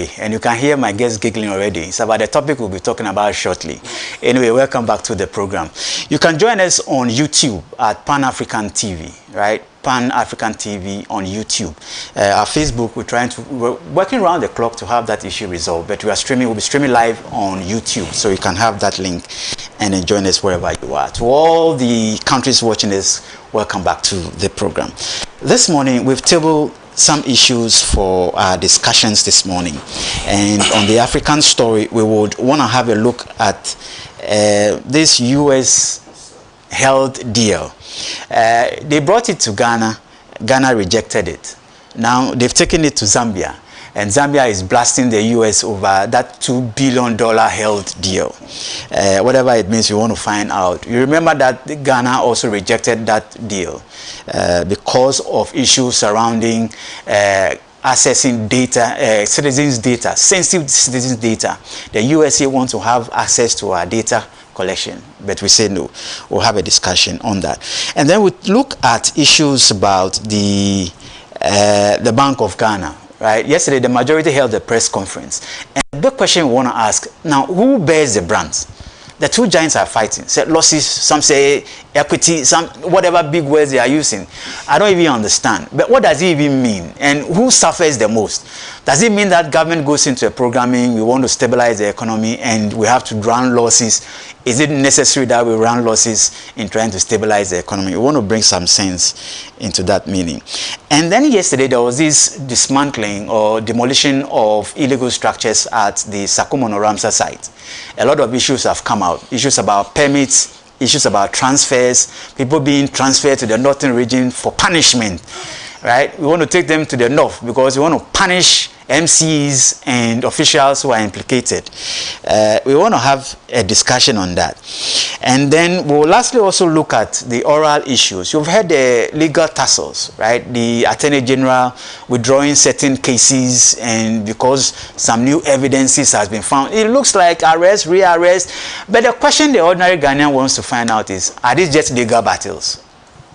And you can hear my guests giggling already. It's about the topic we'll be talking about shortly. Anyway, welcome back to the program. You can join us on YouTube at Pan-African TV, right? Pan-African TV on YouTube. Our Facebook, we're working around the clock to have that issue resolved, but we'll be streaming live on YouTube, so you can have that link and then join us wherever you are. To all the countries watching this, welcome back to the program. This morning, we've tabled some issues for our discussions this morning, and on the African story we would want to have a look at this US health deal. They brought it to Ghana rejected it. Now they've taken it to Zambia, and Zambia is blasting the US over that $2 billion health deal. Whatever it means, we want to find out. You remember that Ghana also rejected that deal because of issues surrounding accessing data, citizens' data, sensitive citizens' data. The USA wants to have access to our data collection, but we say no. We'll have a discussion on that. And then we look at issues about the Bank of Ghana. Right? Yesterday, the majority held a press conference. And the question we want to ask, now, who bears the brunt? The two giants are fighting. Say losses, some say equity, some whatever big words they are using. I don't even understand. But what does it even mean? And who suffers the most? Does it mean that government goes into a programming, we want to stabilize the economy and we have to run losses? Is it necessary that we run losses in trying to stabilize the economy? We want to bring some sense into that meaning. And then yesterday there was this dismantling or demolition of illegal structures at the OTOKUNOR site. A lot of issues have come out. Issues about permits, issues about transfers, people being transferred to the northern region for punishment. Right? We want to take them to the north because we want to punish MCs and officials who are implicated. We want to have a discussion on that. And then we'll lastly also look at the oral issues. You've heard the legal tussles, right? The Attorney General withdrawing certain cases, and because some new evidences has been found, it looks like arrest, rearrest. But the question the ordinary Ghanaian wants to find out is, are these just legal battles?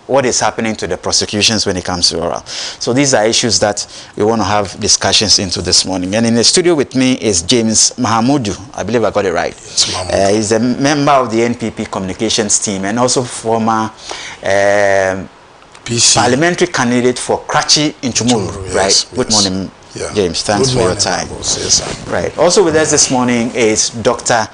What is happening to the prosecutions when it comes to oral? So these are issues that we want to have discussions into this morning. And in the studio with me is James Mahamudu. I believe I got it right. Yes, he's a member of the NPP communications team and also former parliamentary candidate for Krachi in Chumuru. Yes, right. Good morning, James. Thanks for your time. Yes, right. Also with us this morning is Dr.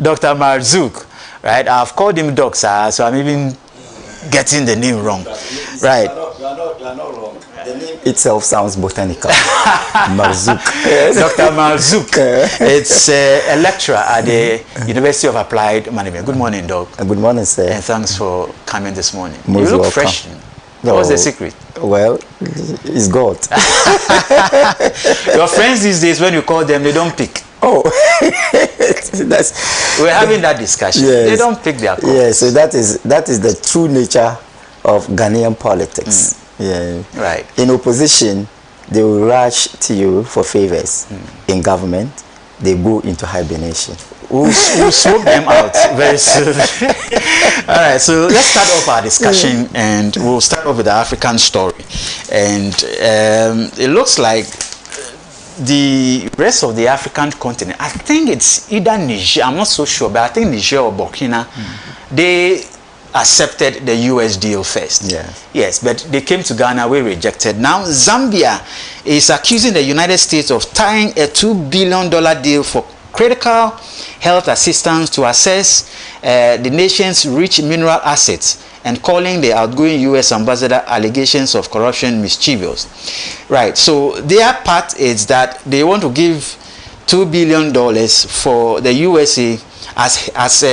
Dr. Marzouk. Right, I've called him Doc, sir, so I'm even getting the name wrong. Right. You are not wrong. The name itself sounds botanical. Marzouk. Dr. Marzouk. It's a lecturer at the University of Applied Management. Good morning, Doc. Good morning, sir. And thanks for coming this morning. Most you look welcome. fresh. What's the secret? Well, it's God. Your friends these days, when you call them, they don't pick. Oh, we're having that discussion. Yes. They don't pick their calls. Yeah, so that is the true nature of Ghanaian politics. Yeah, right. In opposition, they will rush to you for favors. In government, they go into hibernation. We'll smoke them out very soon. All right, so let's start off our discussion, and we'll start off with the African story. And it looks like the rest of the African continent, I think it's either Niger, I'm not so sure, but I think Niger or Burkina, they accepted the US deal first. Yes, but they came to Ghana, we rejected. Now Zambia is accusing the United States of tying a $2 billion deal for critical health assistance to assess the nation's rich mineral assets, and calling the outgoing US ambassador allegations of corruption mischievous. Right, so their part is that they want to give $2 billion for the USA as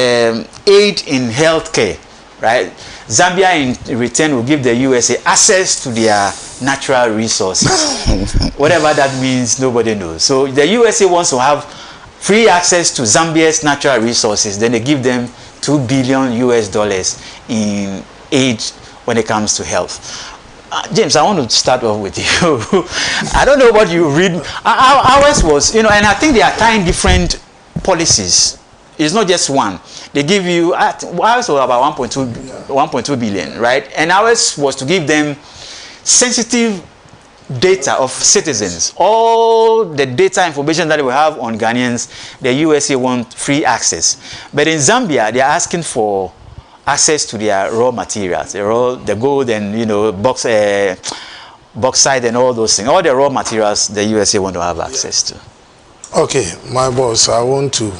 aid in healthcare. Right, Zambia in return will give the USA access to their natural resources. Whatever that means, nobody knows. So the USA wants to have free access to Zambia's natural resources, then they give them $2 billion in aid when it comes to health. James, I want to start off with you. I don't know what you read. Ours was, and I think they are tying different policies. It's not just one. They give you, ours was about 1.2 billion, right? And ours was to give them sensitive data of citizens, all the data information that we have on Ghanaians, the USA want free access. But in Zambia, they are asking for access to their raw materials, the gold and, you know, bauxite and all those things. All the raw materials the USA want to have access to. Okay, my boss, I want to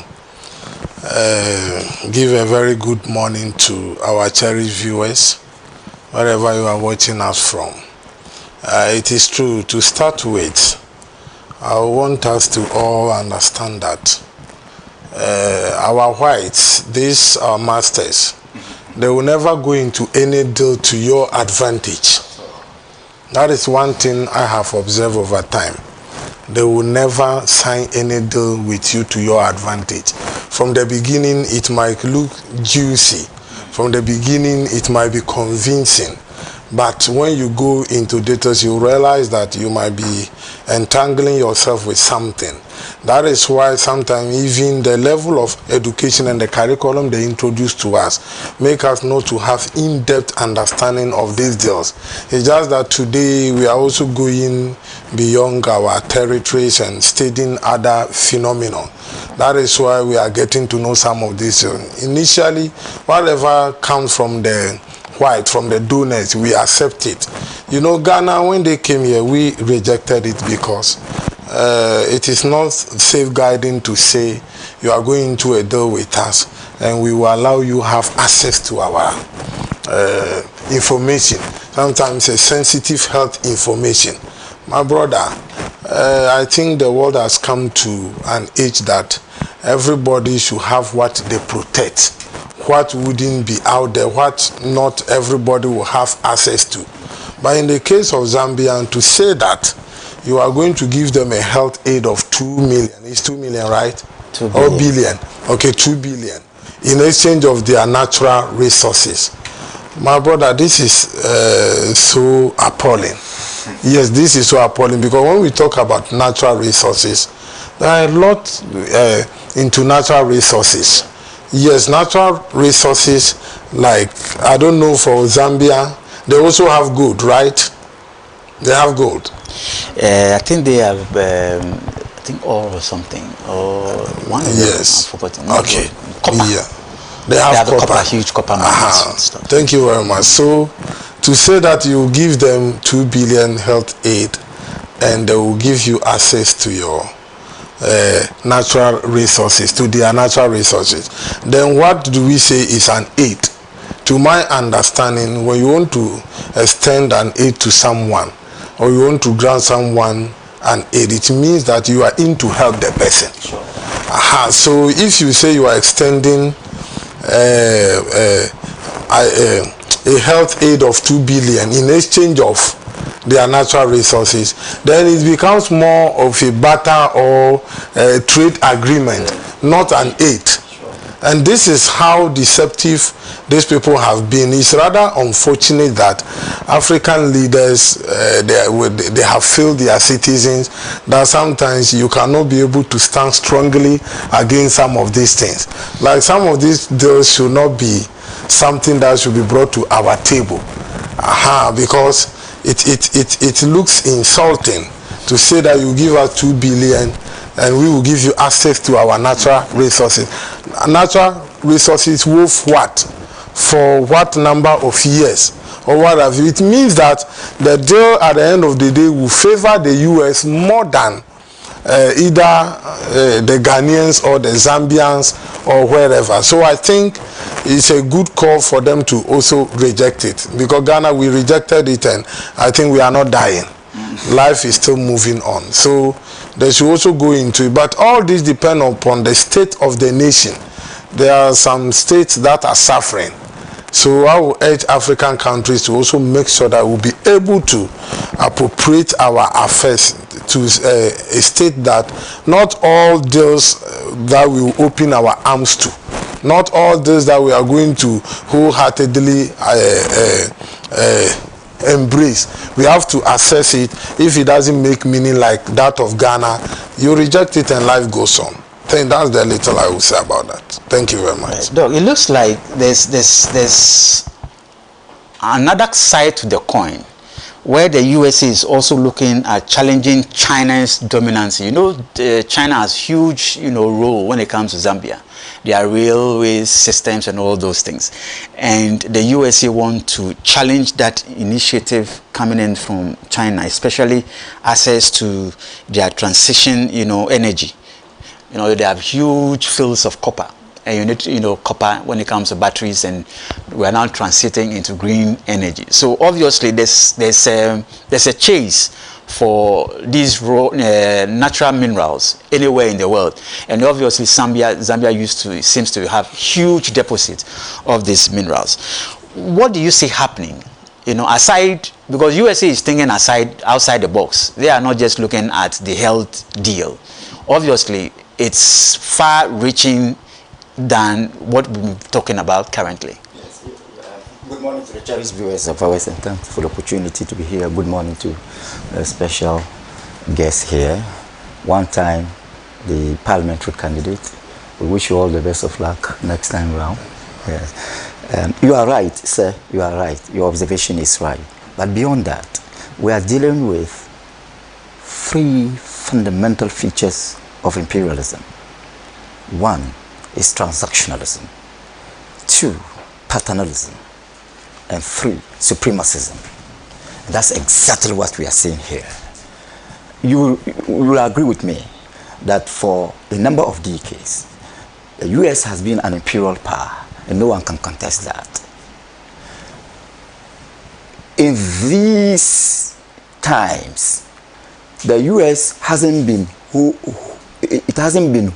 give a very good morning to our cherished viewers, wherever you are watching us from. It is true, to start with, I want us to all understand that our whites, these are masters, they will never go into any deal to your advantage. That is one thing I have observed over time. They will never sign any deal with you to your advantage. From the beginning, it might look juicy. From the beginning, it might be convincing. But when you go into details, you realize that you might be entangling yourself with something. That is why sometimes even the level of education and the curriculum they introduce to us make us not to have in-depth understanding of these deals. It's just that today we are also going beyond our territories and studying other phenomena. That is why we are getting to know some of these. Initially, whatever comes from the white, from the donors, we accept it. You know, Ghana, when they came here, we rejected it because it is not safeguarding to say you are going into a deal with us and we will allow you have access to our information. Sometimes a sensitive health information. My brother, I think the world has come to an age that everybody should have what they protect. What wouldn't be out there, what not everybody will have access to. But in the case of Zambia, to say that you are going to give them a health aid of 2 million, it's 2 million, right? 2 billion. Or billion, okay, 2 billion, in exchange of their natural resources. My brother, this is so appalling. Yes, this is so appalling, because when we talk about natural resources, there are a lot into natural resources. Yes, natural resources, like, I don't know, for Zambia, they also have gold, right? They have gold. I think they have, I think ore or something, or one of them, yes. I've forgotten. Okay. Copper. Yeah. They have copper. Huge copper mines and stuff. Thank you very much. So, to say that you give them 2 billion health aid and they will give you access to your natural resources, to their natural resources, then what do we say is an aid? To my understanding, when you want to extend an aid to someone, or you want to grant someone an aid, it means that you are in to help the person. Sure. So if you say you are extending a health aid of 2 billion in exchange of their natural resources, then it becomes more of a barter or a trade agreement, not an aid. And this is how deceptive these people have been. It's rather unfortunate that African leaders, they have failed their citizens, that sometimes you cannot be able to stand strongly against some of these things. Like, some of these deals should not be something that should be brought to our table. Because it looks insulting to say that you give us 2 billion and we will give you access to our natural resources. Natural resources worth what? For what number of years? Or what have you? It means that the deal at the end of the day will favor the US more than either the Ghanaians or the Zambians or wherever. So I think it's a good call for them to also reject it, because Ghana, we rejected it, and I think we are not dying. Life is still moving on. So they should also go into it. But all this depends upon the state of the nation. There are some states that are suffering. So I will urge African countries to also make sure that we'll be able to appropriate our affairs to a state that not all deals that we will open our arms to, not all deals that we are going to wholeheartedly embrace. We have to assess it. If it doesn't make meaning like that of Ghana, you reject it and life goes on. I think that's the little I will say about that. Thank you very much. Doc, it looks like there's another side to the coin where the USA is also looking at challenging China's dominance. You know, China has huge, role when it comes to Zambia. Their railway systems and all those things. And the USA want to challenge that initiative coming in from China, especially access to their transition, energy. They have huge fields of copper. And you need, copper when it comes to batteries, and we're now transiting into green energy. So obviously there's a chase for these raw natural minerals anywhere in the world, and obviously Zambia seems to have huge deposits of these minerals. What do you see happening? Aside, because USA is thinking outside the box. They are not just looking at the health deal. Obviously, it's far-reaching than what we're talking about currently. Yes. Good morning to the cherished viewers of ours, and thanks for the opportunity to be here. Good morning to a special guest here. One time, the parliamentary candidate. We wish you all the best of luck next time round. Yes. You are right, sir. You are right. Your observation is right. But beyond that, we are dealing with 3 fundamental features of imperialism. 1 is transactionalism, 2, paternalism, and 3, supremacism. And that's exactly what we are seeing here. You will agree with me that for a number of decades, the US has been an imperial power, and no one can contest that. In these times, the US hasn't been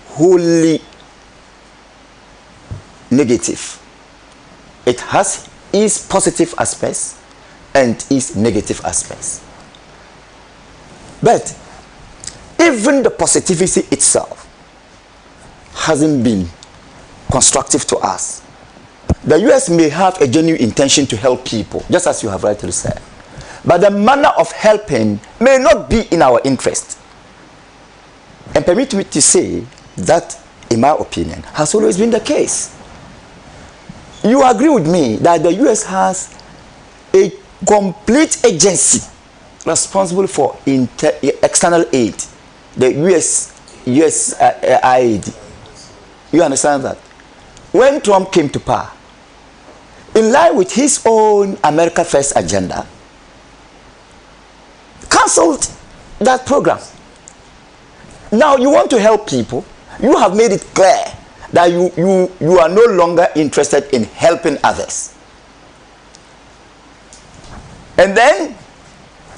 wholly negative. It has its positive aspects and its negative aspects. But even the positivity itself hasn't been constructive to us. The US may have a genuine intention to help people, just as you have rightly said. But the manner of helping may not be in our interest. And permit me to say that, in my opinion, has always been the case. You agree with me that the US has a complete agency responsible for external aid, the USAID. You understand that? When Trump came to power, in line with his own America First agenda, cancelled that program. Now you want to help people. You have made it clear that you are no longer interested in helping others. And then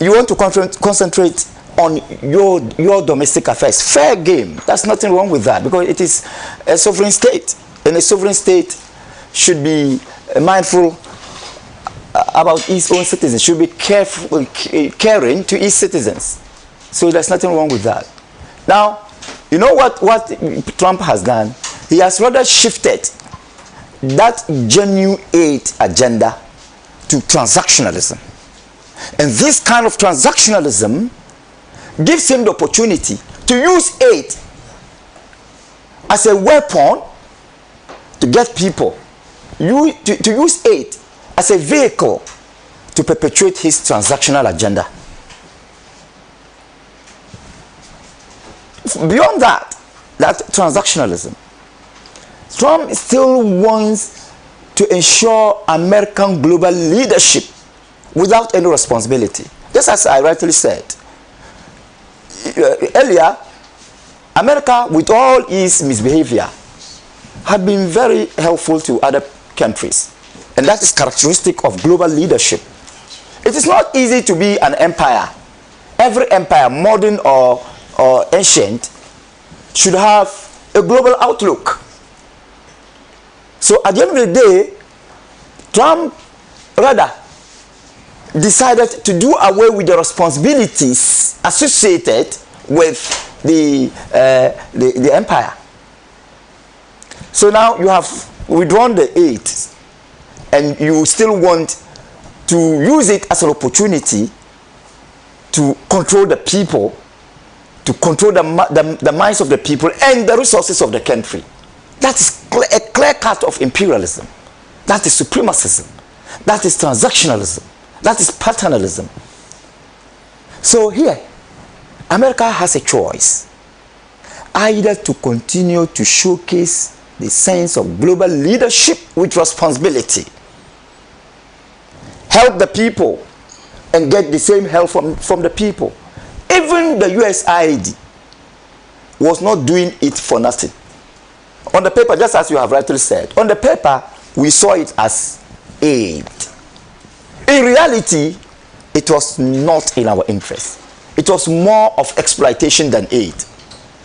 you want to concentrate on your domestic affairs. Fair game. There's nothing wrong with that, because it is a sovereign state. And a sovereign state should be mindful about its own citizens, should be caring to its citizens. So there's nothing wrong with that. Now, you know what Trump has done? He has rather shifted that genuine aid agenda to transactionalism. And this kind of transactionalism gives him the opportunity to use aid as a weapon to get people, to use aid as a vehicle to perpetuate his transactional agenda. Beyond that transactionalism, Trump still wants to ensure American global leadership without any responsibility. Just as I rightly said earlier, America, with all its misbehavior, had been very helpful to other countries. And that is characteristic of global leadership. It is not easy to be an empire. Every empire, modern or ancient, should have a global outlook. So at the end of the day, Trump rather decided to do away with the responsibilities associated with the empire. So now you have withdrawn the aid, and you still want to use it as an opportunity to control the people, to control the minds of the people and the resources of the country. That is a clear cut of imperialism. That is supremacism. That is transactionalism. That is paternalism. So here, America has a choice. Either to continue to showcase the sense of global leadership with responsibility, help the people, and get the same help from the people. Even the USAID was not doing it for nothing. On the paper, just as you have rightly said, on the paper, we saw it as aid. In reality, it was not in our interest. It was more of exploitation than aid.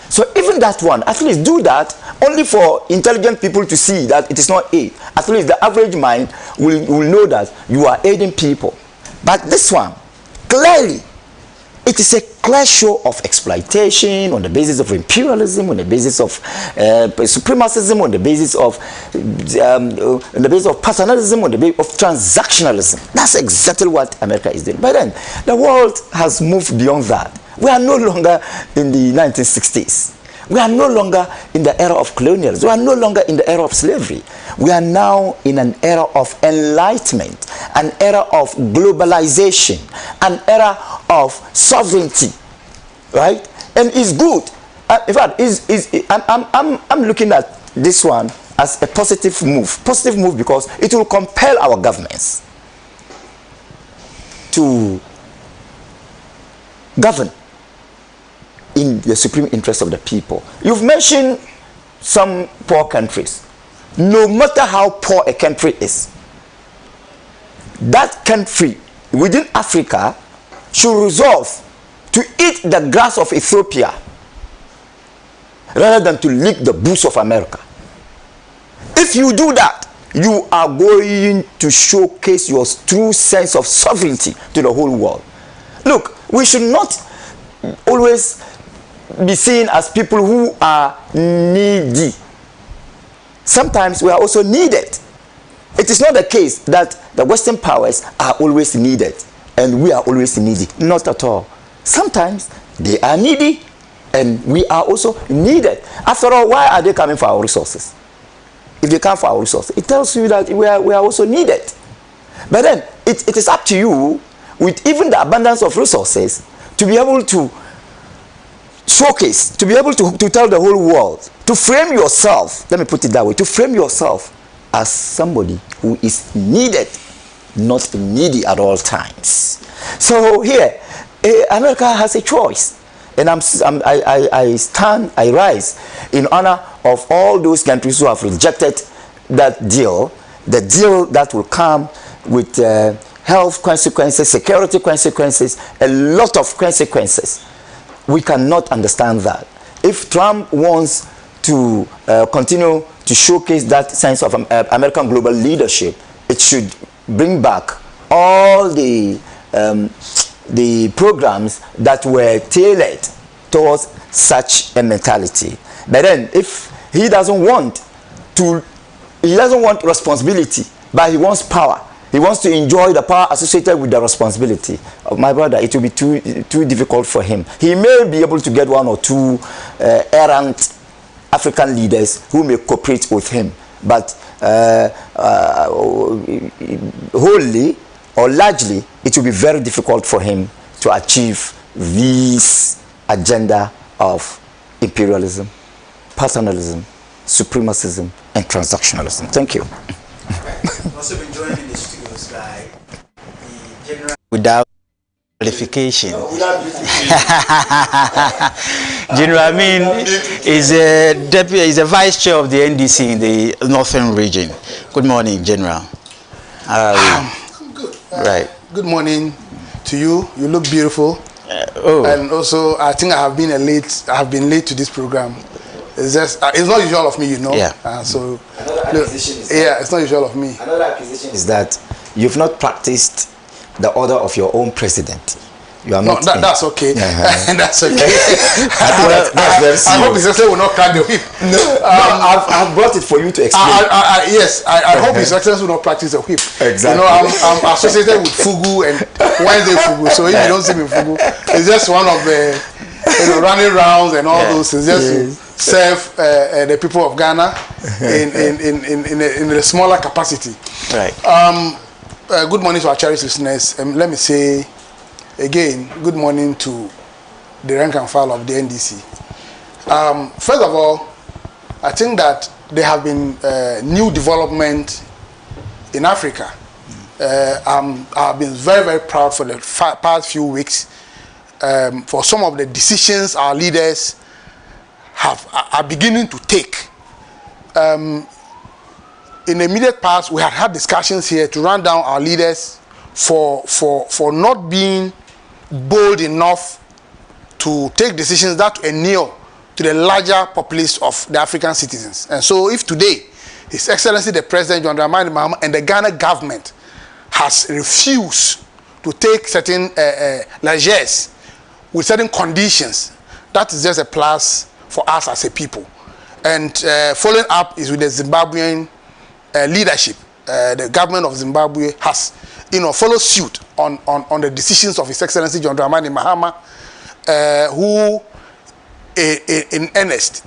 So even that one, at least do that only for intelligent people to see that it is not aid. At least the average mind will know that you are aiding people. But this one, clearly, it is a clear show of exploitation on the basis of imperialism, on the basis of supremacism, on the basis of paternalism, on the basis of transactionalism. That's exactly what America is doing. But then the world has moved beyond that. We are no longer in the 1960s. We are no longer in the era of colonialism. We are no longer in the era of slavery. We are now in an era of enlightenment, an era of globalization, an era of sovereignty, right? And it's good. In fact, I'm looking at this one as a positive move because it will compel our governments to govern in the supreme interest of the people. You've mentioned some poor countries. No matter how poor a country is, that country within Africa should resolve to eat the grass of Ethiopia rather than to lick the boots of America. If you do that, you are going to showcase your true sense of sovereignty to the whole world. Look, we should not always be seen as people who are needy. Sometimes we are also needed. It is not the case that the Western powers are always needed and we are always needy. Not at all. Sometimes they are needy and we are also needed. After all, why are they coming for our resources? If they come for our resources, it tells you that we are also needed. But then it is up to you, with even the abundance of resources, to be able to showcase, to be able to tell the whole world, to frame yourself, let me put it that way, to frame yourself as somebody who is needed, not needy at all times. So here, America has a choice. And I rise in honor of all those countries who have rejected that deal, the deal that will come with health consequences, security consequences, a lot of consequences. We cannot understand that. If Trump wants to continue to showcase that sense of American global leadership, it should bring back all the programs that were tailored towards such a mentality. But then if he doesn't want responsibility, but he wants power, he wants to enjoy the power associated with the responsibility. My brother, it will be too difficult for him. He may be able to get one or two errant African leaders who may cooperate with him, but wholly or largely, it will be very difficult for him to achieve this agenda of imperialism, paternalism, supremacism, and transactionalism. Thank you. Also been joined in the studios by the general without qualification. General Amin is a vice chair of the NDC in the northern region. Good morning, General. Good. Right. Good morning to you. You look beautiful. And also, I think I have been late to this program. It's just it's not usual of me, you know. Yeah. So it's not usual of me. Another accusation is that you've not practiced the order of your own president. You are not. That's okay. That's okay. I hope His Excellency will not crack the whip. No, I've brought it for you to explain. Yes, I hope His Excellency will not practice the whip. Exactly. You know, I'm associated with Fugu and Wednesday Fugu, so if you don't see me Fugu, it's just one of the running rounds and all those things. Just to serve the people of Ghana in a smaller capacity. Right. Good morning to our cherished listeners. Let me say, Again, good morning to the rank and file of the NDC. First of all, I think that there have been new development in Africa. I've been very, very proud for the past few weeks for some of the decisions our leaders are beginning to take. In the immediate past, we had discussions here to run down our leaders for not being bold enough to take decisions that inure to the larger populace of the African citizens. And so if today, His Excellency the President John Dramani Mahama and the Ghana government has refused to take certain largesse with certain conditions, that is just a plus for us as a people. And following up is with the Zimbabwean leadership. The government of Zimbabwe has, followed suit on the decisions of His Excellency John Dramani Mahama, who, in earnest,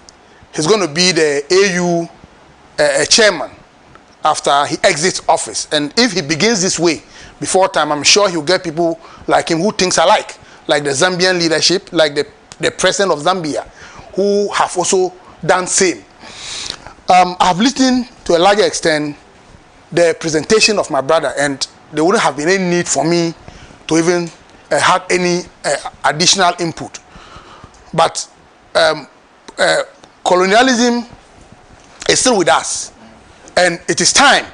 is going to be the AU chairman after he exits office. And if he begins this way before time, I'm sure he'll get people like him who thinks alike, like the Zambian leadership, like the president of Zambia, who have also done same. I've listened to a larger extent the presentation of my brother, and there wouldn't have been any need for me to even have any additional input. But colonialism is still with us, and it is time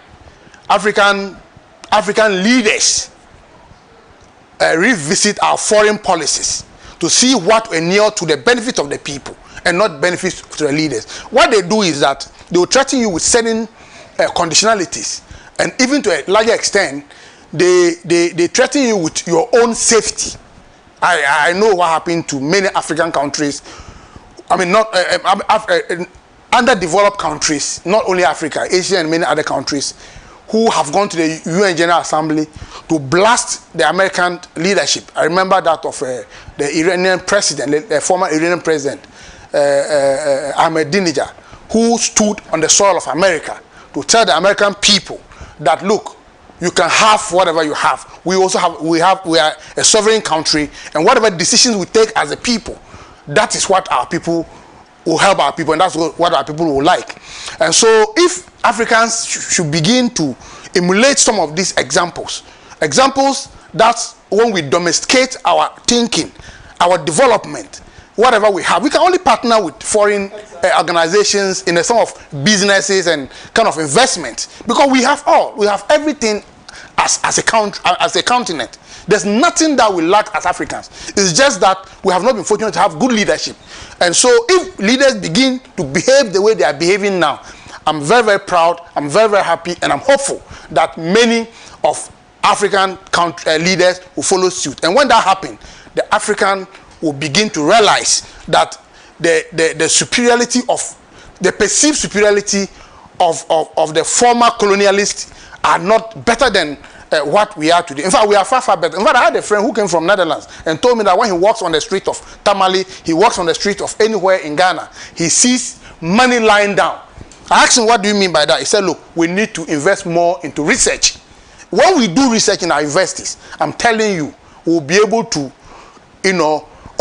African leaders revisit our foreign policies to see what inure to the benefit of the people and not benefits to the leaders. What they do is that they will threaten you with certain conditionalities, and even to a larger extent, they threaten you with your own safety. I know what happened to many African countries. I mean, not underdeveloped countries, not only Africa, Asia and many other countries, who have gone to the UN General Assembly to blast the American leadership. I remember that of the Iranian president, the former Iranian president, Ahmadinejad, who stood on the soil of America to tell the American people that, look, you can have whatever you have. We are a sovereign country, and whatever decisions we take as a people, that is what our people will help our people, and that's what our people will like. And so if Africans should begin to emulate some of these examples that when we domesticate our thinking, our development, whatever we have, we can only partner with foreign organizations in the sum of businesses and kind of investment, because we have everything as a continent. There's nothing that we lack as Africans. It's just that we have not been fortunate to have good leadership. And so if leaders begin to behave the way they are behaving now, I'm very, very proud, I'm very, very happy, and I'm hopeful that many of African leaders will follow suit. And when that happens, the African will begin to realize that the superiority of, the perceived superiority of the former colonialists are not better than what we are today. In fact, we are far, far better. In fact, I had a friend who came from Netherlands and told me that when he walks on the street of Tamale, he walks on the street of anywhere in Ghana, he sees money lying down. I asked him, what do you mean by that? He said, look, we need to invest more into research. When we do research in our universities, I'm telling you, we'll be able to,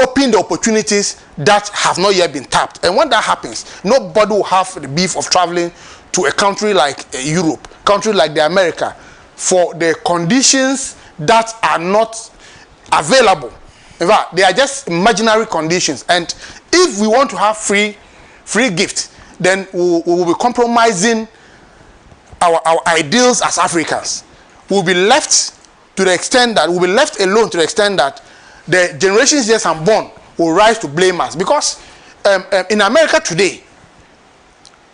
open the opportunities that have not yet been tapped. And when that happens, nobody will have the beef of traveling to a country like Europe, country like the America, for the conditions that are not available. In fact, they are just imaginary conditions. And if we want to have free gift, then we will be compromising our ideals as Africans. We'll be left to the extent that we'll be left alone to the extent that the generations just unborn will rise to blame us. Because in America today,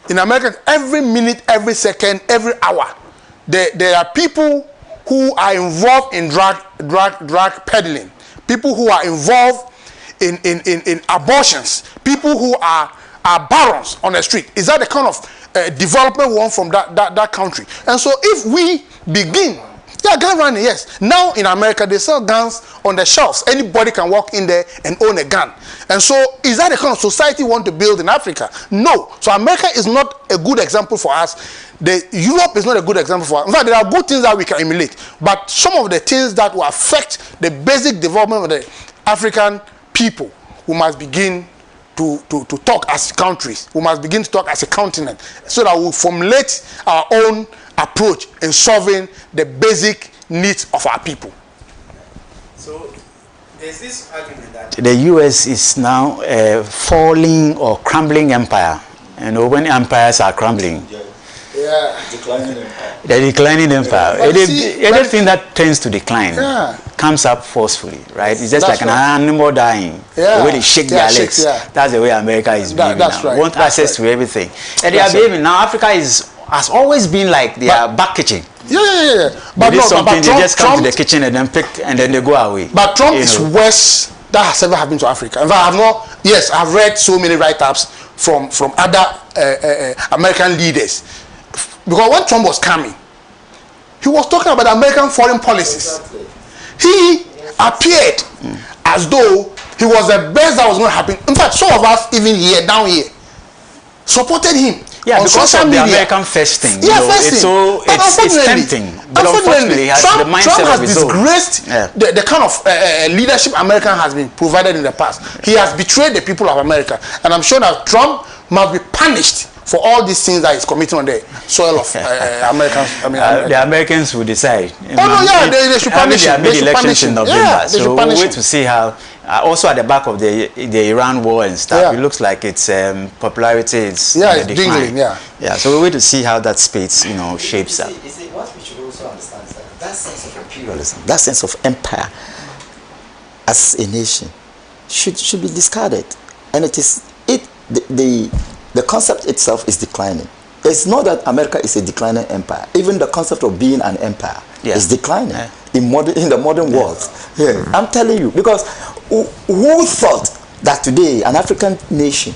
every minute, every second, every hour, there are people who are involved in drug peddling, people who are involved in abortions, people who are barons on the street. Is that the kind of development we want from that country? And so if we begin Yeah, gun running, yes. Now in America, they sell guns on the shelves. Anybody can walk in there and own a gun. And so, is that the kind of society we want to build in Africa? No. So America is not a good example for us. Europe is not a good example for us. In fact, there are good things that we can emulate. But some of the things that will affect the basic development of the African people, we must begin to talk as countries. We must begin to talk as a continent so that we formulate our own approach in solving the basic needs of our people. So there's this argument that the US is now a falling or crumbling empire. You know, when empires are crumbling, Declining empire. the declining empire. Anything that tends to decline comes up forcefully, right? It's just like an animal dying. The way they shake their legs. That's the way America is behaving now. Right. Want access to everything. And they are behaving now. Africa has always been like their back kitchen. But they just come to the kitchen and then pick and then they go away. But Trump is worse that has ever happened to Africa. In fact, I've read so many write-ups from other American leaders. Because when Trump was coming, he was talking about American foreign policies. He appeared as though he was the best that was going to happen. In fact, some of us, even here, down here, supported him. Yeah, on because social of the media. American first thing. It's tempting. But unfortunately, Trump has of his own. disgraced the kind of leadership America has been provided in the past. He has betrayed the people of America. And I'm sure that Trump must be punished for all these things that he's committing on the soil of Americans. The Americans will decide. They should punish him. They should punish him. So we'll wait to see how. Also, at the back of the Iran war and stuff, it looks like its popularity is it's dwindling. So we'll wait to see how that space, shapes up. What we should also understand is that sense of imperialism, that sense of empire as a nation should be discarded, and the concept itself is declining. It's not that America is a declining empire. Even the concept of being an empire is declining in the modern world. I'm telling you, because who thought that today an African nation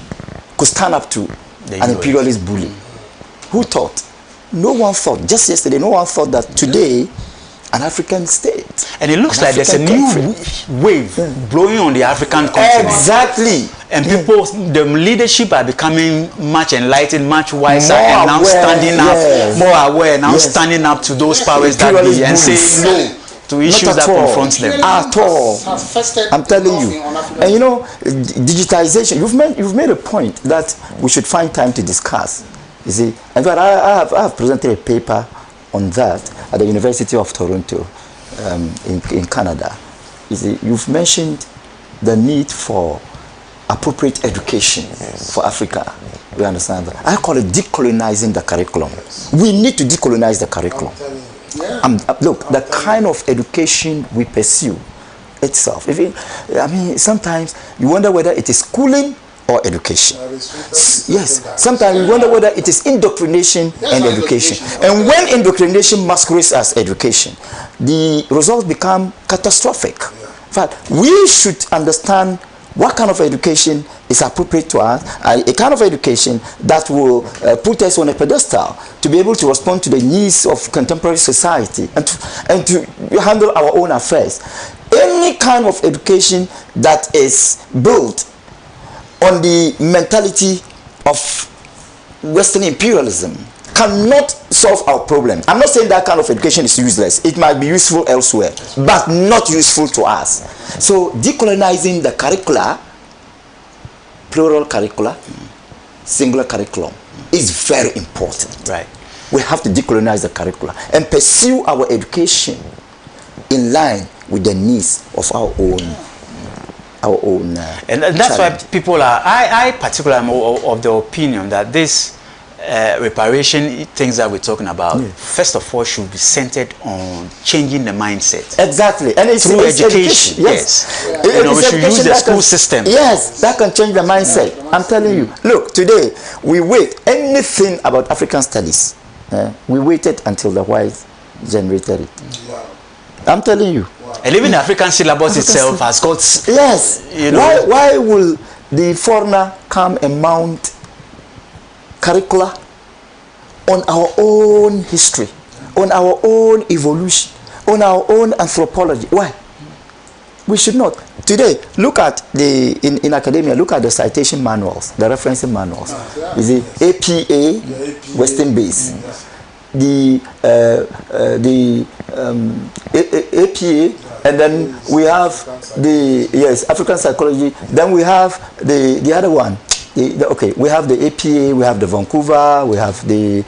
could stand up to an imperialist bully? Who thought? No one thought. Just yesterday, no one thought that today an African state. And it looks like there's a new wave blowing on the African continent. Exactly. And people, the leadership are becoming much enlightened, much wiser, and now standing up, more aware, now standing up to those powers that be and saying no to issues that confront them. At all. I'm telling you. And digitization, you've made a point that we should find time to discuss. You see, in fact, I have presented a paper on that at the University of Toronto in Canada. You see, you've mentioned the need for appropriate education for Africa. We understand that. I call it decolonizing the curriculum. We need to decolonize the curriculum. Look, the kind of education we pursue itself. Sometimes you wonder whether it is schooling or education. Yes, sometimes we wonder whether it is indoctrination and education. And when indoctrination masquerades as education, the results become catastrophic. In fact, we should understand what kind of education is appropriate to us, a kind of education that will put us on a pedestal to be able to respond to the needs of contemporary society and to handle our own affairs. Any kind of education that is built on the mentality of Western imperialism cannot solve our problem. I'm not saying that kind of education is useless. It might be useful elsewhere, but not useful to us. So decolonizing the curricula, plural curricula, singular curriculum, is very important. Right. We have to decolonize the curricula and pursue our education in line with the needs of our own and that's challenge. Why people are, I particularly am of the opinion that this reparation things that we're talking about, first of all, should be centered on changing the mindset. Exactly. And it's through education. Yes. We should use the school system. Yes, that can change the mindset. I'm telling you. Look, today, we wait anything about African studies. We waited until the whites generated it. I'm telling you. And even the African syllabus itself has got... Yes. Why will the foreigner come and mount curricula on our own history, on our own evolution, on our own anthropology. Why? We should not. Today, look at in academia, look at the citation manuals, the referencing manuals. You see, APA, Western base. The APA, and then we have the African psychology. Then we have the other one. Okay, we have the APA, we have the Vancouver, we have the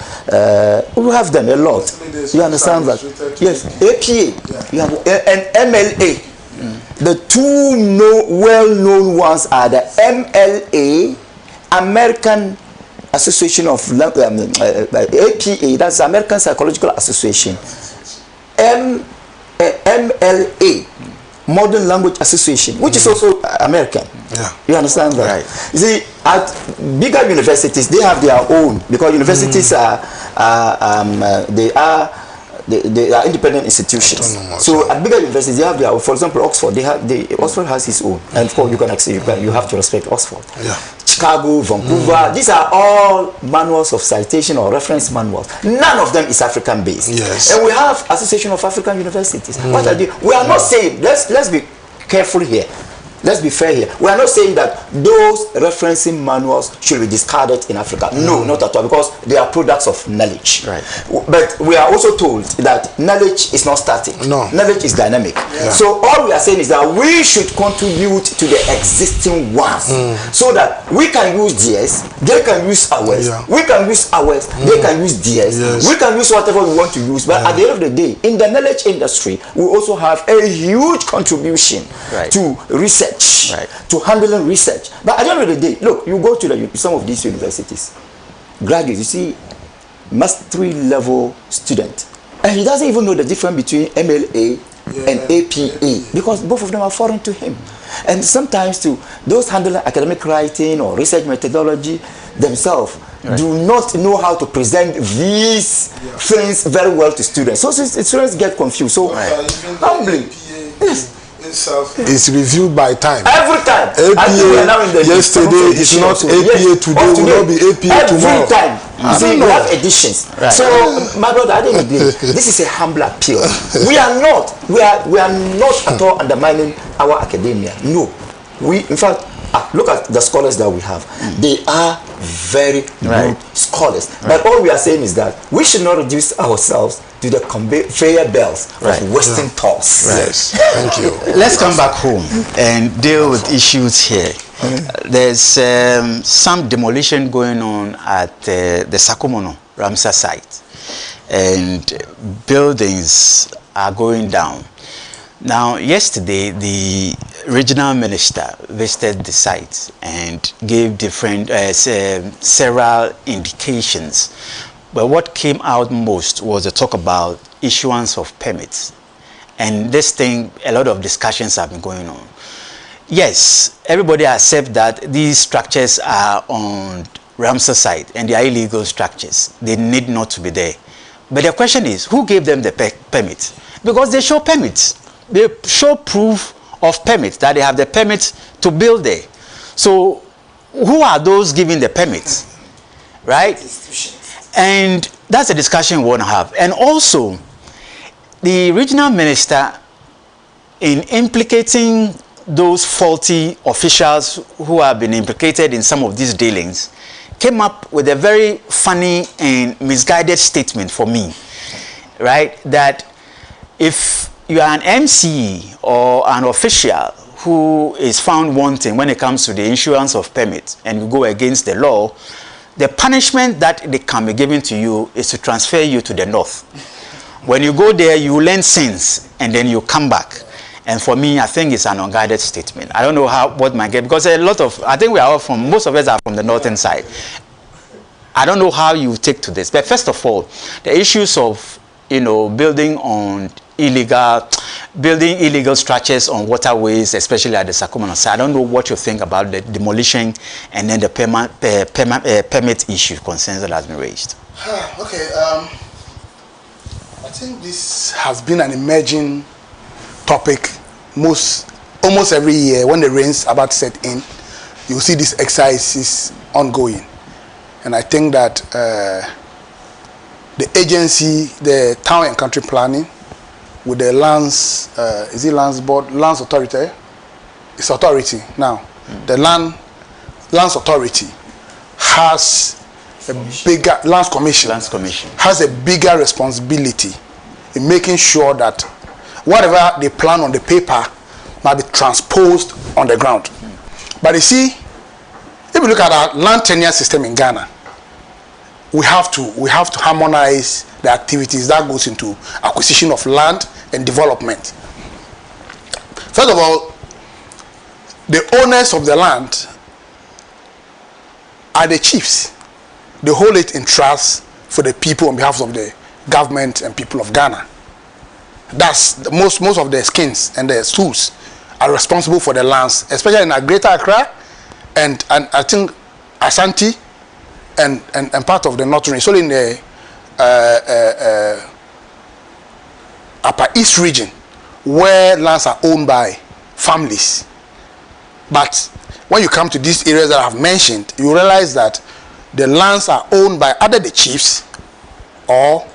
we have them a lot. You understand that? Yes, APA, you have and MLA. The two well-known ones are the MLA, American Association of APA, that's American Psychological Association. MLA, Modern Language Association, which is also American. Yeah. You understand that? Right. You see, at bigger universities, they have their own, because universities they are independent institutions. So at bigger universities, they have their own. For example, Oxford, Oxford has its own, and of course you have to respect Oxford. Yeah. Chicago, Vancouver, these are all manuals of citation or reference manuals. None of them is African based. Yes. And we have Association of African Universities. What are they? We are not saying, let's be careful here. Let's be fair here. We are not saying that those referencing manuals should be discarded in Africa. No, not at all, because they are products of knowledge. Right. But we are also told that knowledge is not static. No. Knowledge is dynamic. Yeah. So all we are saying is that we should contribute to the existing ones, so that we can use theirs, they can use ours, we can use ours, they can use theirs, we can use whatever we want to use. But at the end of the day, in the knowledge industry, we also have a huge contribution to research. To handling research. But at the end of the day, look, you go to some of these universities, graduates, you see, mastery level student, and he doesn't even know the difference between MLA and APA, because both of them are foreign to him. And sometimes too, those handling academic writing or research methodology themselves do not know how to present these things very well to students. So students get confused. So humbling. Yes. It's reviewed by time. Every time. APA yesterday is not APA today, will not be APA tomorrow. Every time. You see, we have editions. Right. So, my brother, I don't agree. This is a humble appeal. We are not at all undermining our academia. No. In fact, look at the scholars that we have. They are very good scholars. But all we are saying is that we should not reduce ourselves to the conveyor belts of Western thoughts. Yes, thank you. Let's come back home and deal with issues here. There's some demolition going on at the Sakomono Ramsar site, and buildings are going down. Now, yesterday, the regional minister visited the site and gave different several indications. But what came out most was the talk about issuance of permits. And this thing, a lot of discussions have been going on. Yes, everybody accepts that these structures are on Ramsar site and they are illegal structures. They need not to be there. But the question is, who gave them the permits? Because they show permits. They show proof of permits, that they have the permits to build there. So who are those giving the permits? Right? And that's a discussion we want to have. And also, the regional minister, in implicating those faulty officials who have been implicated in some of these dealings, came up with a very funny and misguided statement for me, right? That if you are an MC or an official who is found wanting when it comes to the issuance of permits and you go against the law, the punishment that they can be given to you is to transfer you to the north. When you go there, you learn sins and then you come back. And for me, I think it's an unguided statement. I don't know what might get, because a lot of, I think we are all from, most of us are from the northern side. I don't know how you take to this. But first of all, the issues of, building illegal structures on waterways, especially at the Sakomono side. I don't know what you think about the demolition and then the permit issue concerns that has been raised. Okay, I think this has been an emerging topic almost every year. When the rains about to set in, you see this exercise is ongoing, and I think that the agency, the town and country planning, with the lands, is it lands board, lands authority? It's authority now. The lands authority has a bigger, lands commission has a bigger responsibility in making sure that whatever they plan on the paper might be transposed on the ground. But you see, if you look at our land tenure system in Ghana, we have to harmonize the activities that goes into acquisition of land and development. First of all, the owners of the land are the chiefs. They hold it in trust for the people on behalf of the government and people of Ghana. That's the most of the skins and the schools are responsible for the lands, especially in Greater Accra and I think Ashanti and part of the northern. It's only in the Upper East region where lands are owned by families. But when you come to these areas that I have mentioned, you realize that the lands are owned by either the chiefs or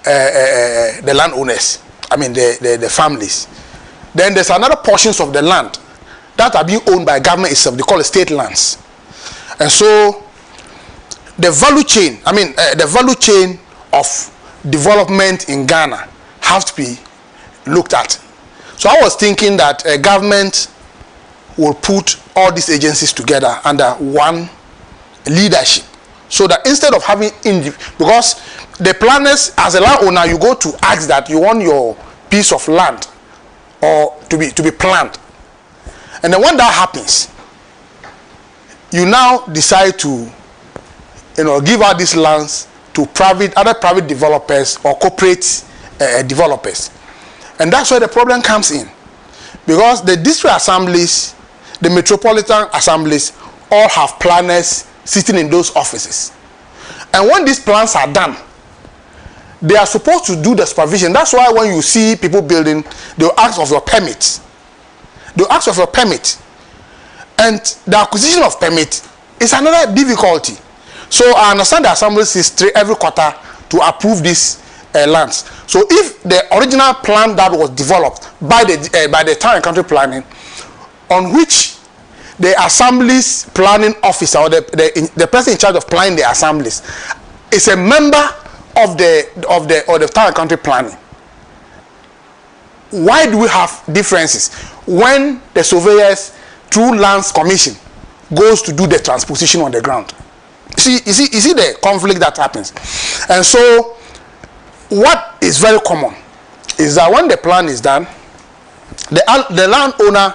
the landowners. I mean the families. Then there's another portions of the land that are being owned by government itself. They call it state lands. And so the value chain, the value chain of development in Ghana has to be looked at. So I was thinking that government will put all these agencies together under one leadership, so that instead of having because the planners, as a landowner, you go to ask that you want your piece of land or to be planned, and then when that happens, you now decide to give out these lands to other private developers or corporate developers. And that's where the problem comes in, because the district assemblies, the metropolitan assemblies, all have planners sitting in those offices. And when these plans are done, they are supposed to do the supervision. That's why when you see people building, they'll ask of your permit. They'll ask of your permit. And the acquisition of permit is another difficulty. So I understand the assembly sees every quarter to approve these lands. So if the original plan that was developed by the town and country planning, on which the assembly's planning officer or the person in charge of planning the assemblies is a member of the town and country planning, why do we have differences when the surveyors through lands commission goes to do the transposition on the ground? You see the conflict that happens. And so what is very common is that when the plan is done, the landowner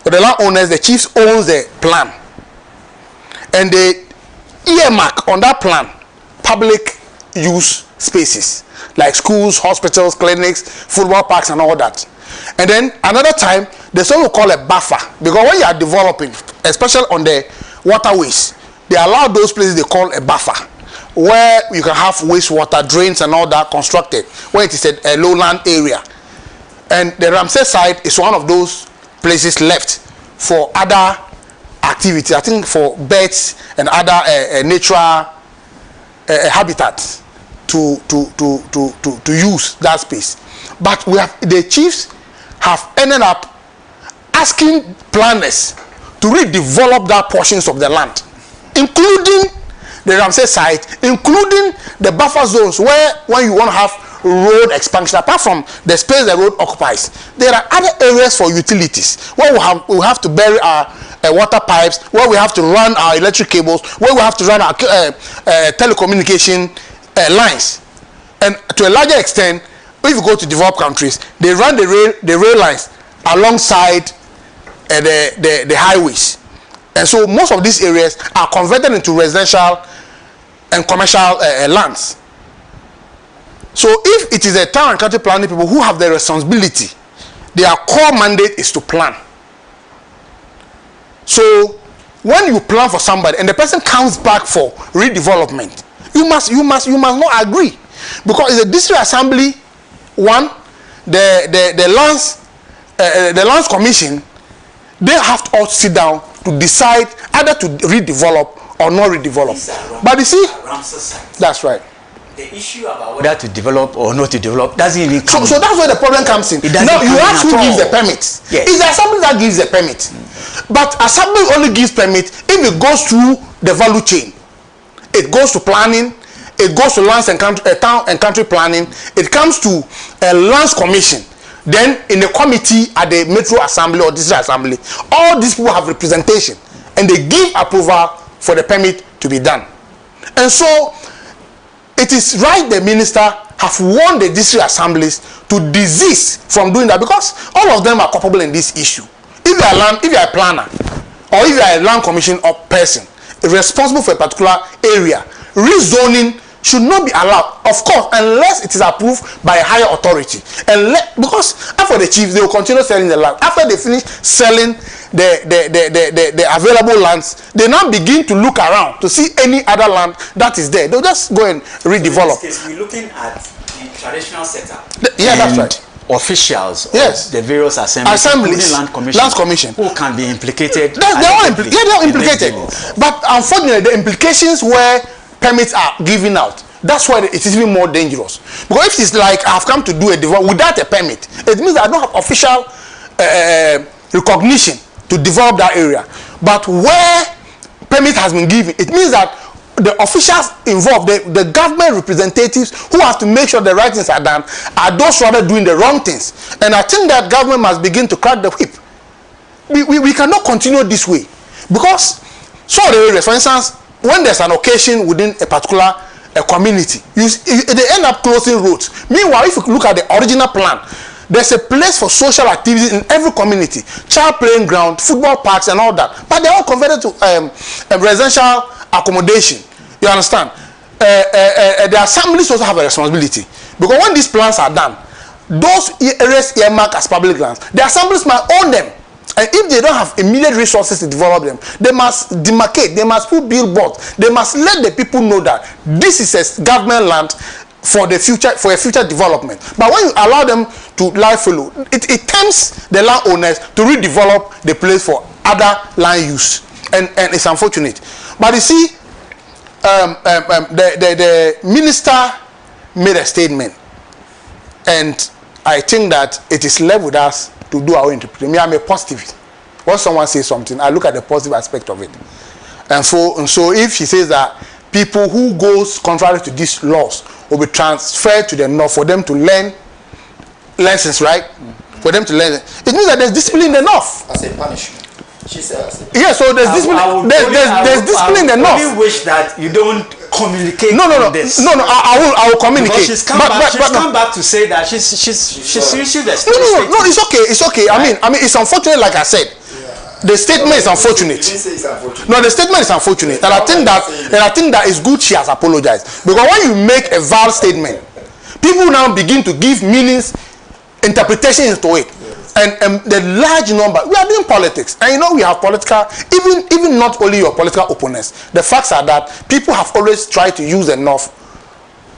or the landowners, the chiefs owns the plan, and they earmark on that plan public use spaces like schools, hospitals, clinics, football parks, and all that. And then another time, there's what we call a buffer, because when you are developing, especially on the waterways, they allow those places they call a buffer, where you can have wastewater drains and all that constructed, where it is a lowland area. And the Ramsey side is one of those places left for other activities, I think for birds and other natural habitats to use that space. But the chiefs have ended up asking planners to redevelop that portions of the land, including the Ramsey site, including the buffer zones where when you want to have road expansion, apart from the space the road occupies, there are other areas for utilities where we have to bury our water pipes, where we have to run our electric cables, where we have to run our telecommunication lines. And to a larger extent, if you go to developed countries, they run the rail lines alongside the highways. And so most of these areas are converted into residential and commercial lands. So if it is a town and country planning people who have the responsibility, their core mandate is to plan. So when you plan for somebody and the person comes back for redevelopment, you must not agree, because it's a district assembly. One, the lands commission, they have to all sit down to decide either to redevelop or not redevelop. But you see, that's right. the issue about whether to develop or not to develop doesn't even come. So that's where the problem comes in. Now you ask who gives the permit. Yes. It's the assembly that gives the permit. But assembly only gives permit if it goes through the value chain. It goes to planning, it goes to lands and country, town and country planning, it comes to a lands commission. Then in the committee at the metro assembly or district assembly, all these people have representation and they give approval for the permit to be done. And so it is right the minister have warned the district assemblies to desist from doing that, because all of them are culpable in this issue. If you are a planner or if you are a land commission or person responsible for a particular area, rezoning should not be allowed, of course, unless it is approved by a higher authority. And because after the chiefs, they will continue selling the land. After they finish selling the available lands, they now begin to look around to see any other land that is there. They'll just go and redevelop. So in this case, we're looking at the traditional setup. Yeah, that's right. Officials, yes, of the various assemblies, land commission, who can be implicated. They're implicated. But unfortunately, the implications where permits are given out, that's why it is even more dangerous. Because if it's like I have come to do a development without a permit, it means I don't have official recognition to develop that area. But where permit has been given, it means that the officials involved, the government representatives who have to make sure the right things are done, are those rather doing the wrong things. And I think that government must begin to crack the whip. We cannot continue this way, because some of the areas, for instance, when there's an occasion within a particular community, they end up closing roads. Meanwhile, if you look at the original plan, there's a place for social activities in every community, child playing ground, football parks and all that, but they're all converted to residential accommodation. You understand? The assemblies also have a responsibility, because when these plans are done, those areas earmarked as public lands, the assemblies might own them. And if they don't have immediate resources to develop them, they must demarcate, they must put billboards, they must let the people know that this is a government land for the future, for a future development. But when you allow them to lie follow, it tempts the landowners to redevelop the place for other land use, and it's unfortunate. But you see, the minister made a statement, and I think that it is left with us to do our interpretation. Me, I'm a positivist. When someone says something, I look at the positive aspect of it. And so if she says that people who goes contrary to these laws will be transferred to the north for them to learn lessons, right? For them to learn, it means that there's discipline in the north. As a punishment. She says. Yeah, so there's discipline. There's discipline in the north. I really wish that you don't communicate. No. I will communicate. Because she's come back to say that she's issued a statement. No, it's okay. Right? I mean, it's unfortunate, like I said. The statement is unfortunate. No, the statement is unfortunate, and I think that it's good she has apologized, because when you make a valid statement, people now begin to give meanings, interpretations to it. And the large number, we are doing politics, and we have political, even not only your political opponents. The facts are that people have always tried to use the north.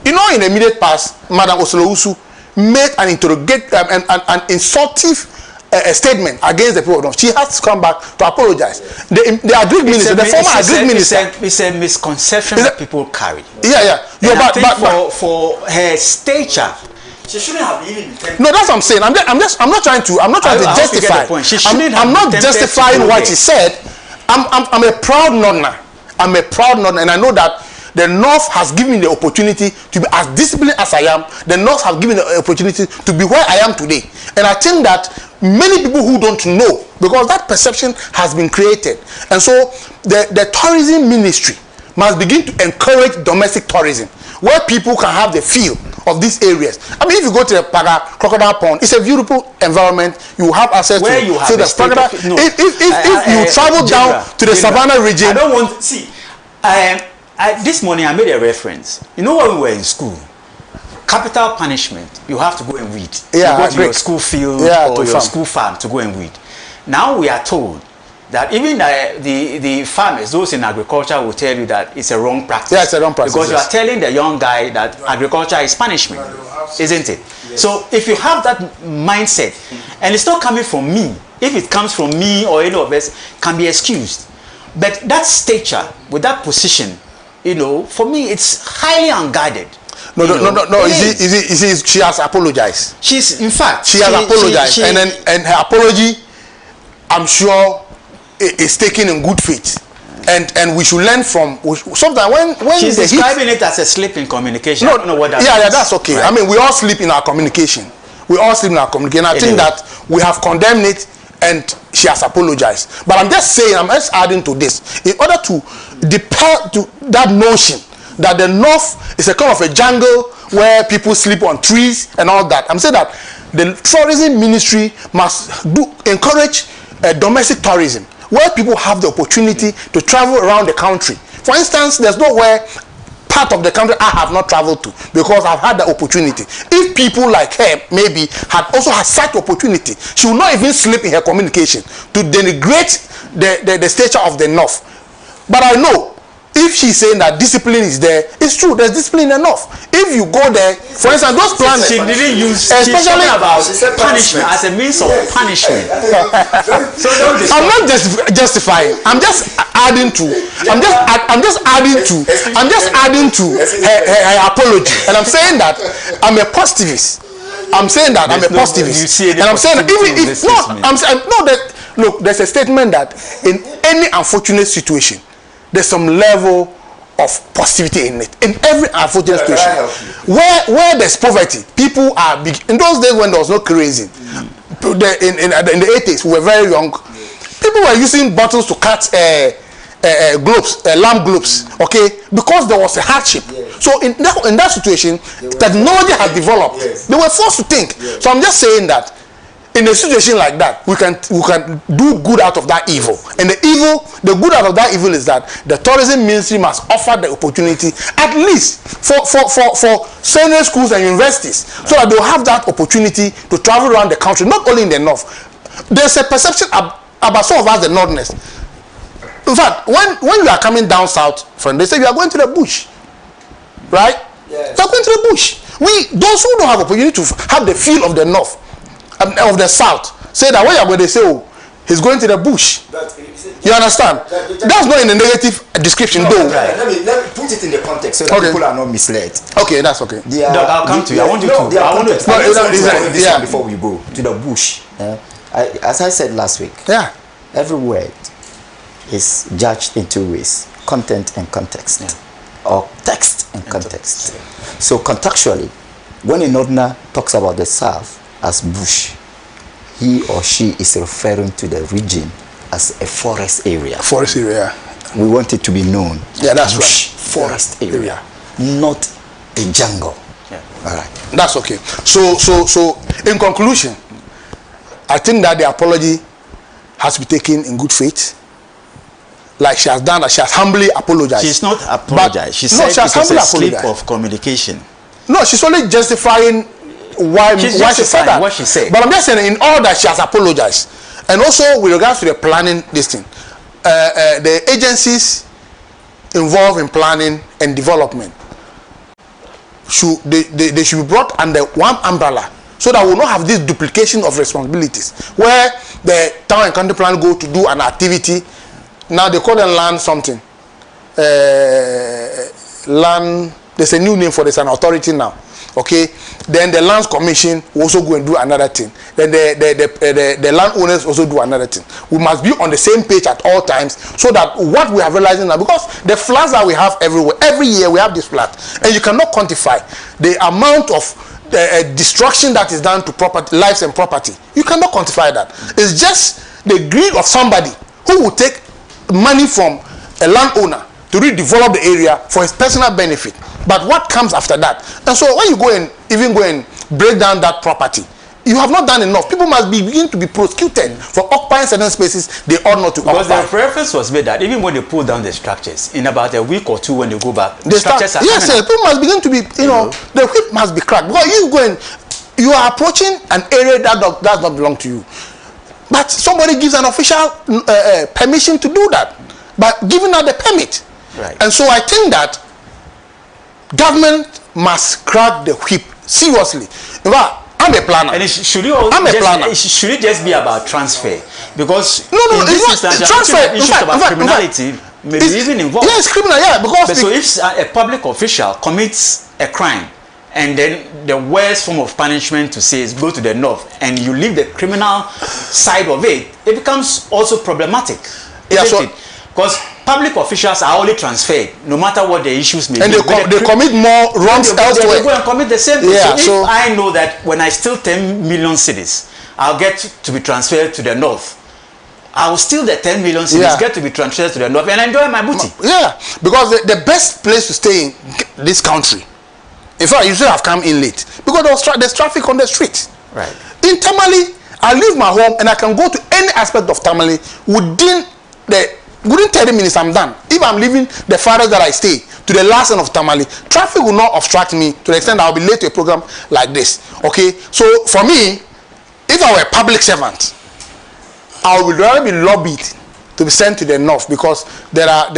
In the immediate past, Madam Osolowusu made an insultive statement against the people of North. She has to come back to apologize. The agreed minister, the former agreed minister. It's a misconception that people carry. Yeah. But for her stature, she shouldn't have even attempted. No, that's what I'm saying. I'm not trying to justify. I'm not justifying what she said. I'm a proud Northerner. And I know that the North has given me the opportunity to be as disciplined as I am. The North has given me the opportunity to be where I am today. And I think that many people who don't know, because that perception has been created. And so the tourism ministry must begin to encourage domestic tourism, where people can have the feel of these areas. I mean, if you go to the Crocodile Pond, it's a beautiful environment. You have access where to you have the crocodile. If you travel down to the Savannah region, I don't want to see. This morning I made a reference. When we were in school, capital punishment, you have to go and weed. Yeah, you go to your school field or your school farm to go and weed. Now we are told that even the farmers, those in agriculture, will tell you that it's a wrong practice. Yeah, it's a wrong practice. Because you are telling the young guy that agriculture is punishment, isn't it? Yes. So if you have that mindset, and it's not coming from me, if it comes from me or any of us, can be excused. But that stature, with that position, for me, it's highly unguarded. No. She has apologized. She's, in fact, she has apologized, and her apology, I'm sure, is taken in good faith. And we should learn from. Sometimes when she's describing it as a slip in communication. No, I don't know what that yeah, means. that's okay. Right. I mean, we all sleep in our communication. We all sleep in our communication. I think that we have condemned it, and she has apologized. But I'm just saying, I'm just adding to this, in order to depart to that notion that the North is a kind of a jungle where people sleep on trees and all that. I'm saying that the tourism ministry must encourage domestic tourism, where people have the opportunity to travel around the country. For instance, there's nowhere part of the country I have not traveled to because I've had the opportunity. If people like her maybe had also had such opportunity, she would not even slip in her communication to denigrate the stature of the North. But I know if she's saying that discipline is there, it's true, there's discipline enough. If you go there, for instance, those plans, she didn't use, especially about punishment as a means of punishment. So I'm not just justifying. I'm just adding to her apology, and I'm saying that I'm a positivist. I'm saying that I'm a positivist, and I'm saying that even if look, there's a statement that in any unfortunate situation, there's some level of positivity in it. In every unfortunate situation, where there's poverty, people are big. In those days when there was no crazy, in the 80s, we were very young. People were using bottles to cut globes, lamp globes, okay, because there was a hardship. So in that situation, technology has developed. They were forced to think. So I'm just saying that in a situation like that, we can do good out of that evil. And the good out of that evil is that the tourism ministry must offer the opportunity, at least for secondary schools and universities, so that they'll have that opportunity to travel around the country, not only in the North. There's a perception about some of us, the Northerners. In fact, when you are coming down south, they say you are going to the bush, right? Yes. You are going to the bush. Those who don't have opportunity to have the feel of the North, of the south, say that when you are going, they say, oh, he's going to the bush. You understand? That's not in a negative description, though. Right. Let me put it in the context so that people are not misled. Okay, that's okay. Doc, I'll come to you. I want you to. Before we go to the bush, as I said last week, every word is judged in two ways: content and context, or text and context. So contextually, when a Northerner talks about the South as bush, he or she is referring to the region as a forest area. Forest area. We want it to be known. Yeah, that's bush, right. Forest area, not a jungle. Yeah. All right. That's okay. So in conclusion, I think that the apology has to be taken in good faith. Like she has done that, she has humbly apologized. She's not apologized. She said it was a slip of communication. No, she's only justifying why she said that. What she said. But I'm just saying, in all that, she has apologized. And also with regards to the planning, this thing, the agencies involved in planning and development they should be brought under one umbrella, so that we will not have this duplication of responsibilities, where the town and country plan go to do an activity. Now they call them land something. Land. There's a new name for this, an authority now. Okay. Then the lands commission will also go and do another thing. Then the landowners also do another thing. We must be on the same page at all times, so that what we are realizing now, because the floods that we have everywhere, every year we have this flood, and you cannot quantify the amount of destruction that is done to property, lives and property. You cannot quantify that. It's just the greed of somebody who will take money from a landowner to redevelop the area for his personal benefit. But what comes after that? And so when you go and break down that property, you have not done enough. People must begin to be prosecuted for occupying certain spaces they ought not to occupy. Because the reference was made that even when they pull down the structures, in about a week or two when they go back, the structures are yes, people must begin to be, the whip must be cracked. Because you are approaching an area that does not belong to you. But somebody gives an official permission to do that, by giving out the permit. Right. And so I think that government must crack the whip seriously. In fact, I'm a planner. And should it just be about transfer? Because no, in this instance, transfer. Issues about criminality may be even involved. Yes, criminal. Yeah, because so if a public official commits a crime and then the worst form of punishment to say is go to the north, and you leave the criminal side of it, it becomes also problematic. Yeah, so because public officials are only transferred, no matter what the issues may and be. They commit more wrongs elsewhere. They go and commit the same thing. Yeah, so if I know that when I steal 10 million cedis, I'll get to be transferred to the north, I will steal the 10 million cedis, get to be transferred to the north, and enjoy my booty. Yeah, because the best place to stay in this country, in fact, you should have come in late, because there's traffic on the street. Right. In Tamale, I leave my home and I can go to any aspect of Tamale within 30 minutes. I'm done. If I'm leaving the farthest that I stay to the last end of Tamale, traffic will not obstruct me to the extent that I'll be late to a program like this. Okay, so for me, if I were a public servant, I would rather be lobbied to be sent to the north, because there are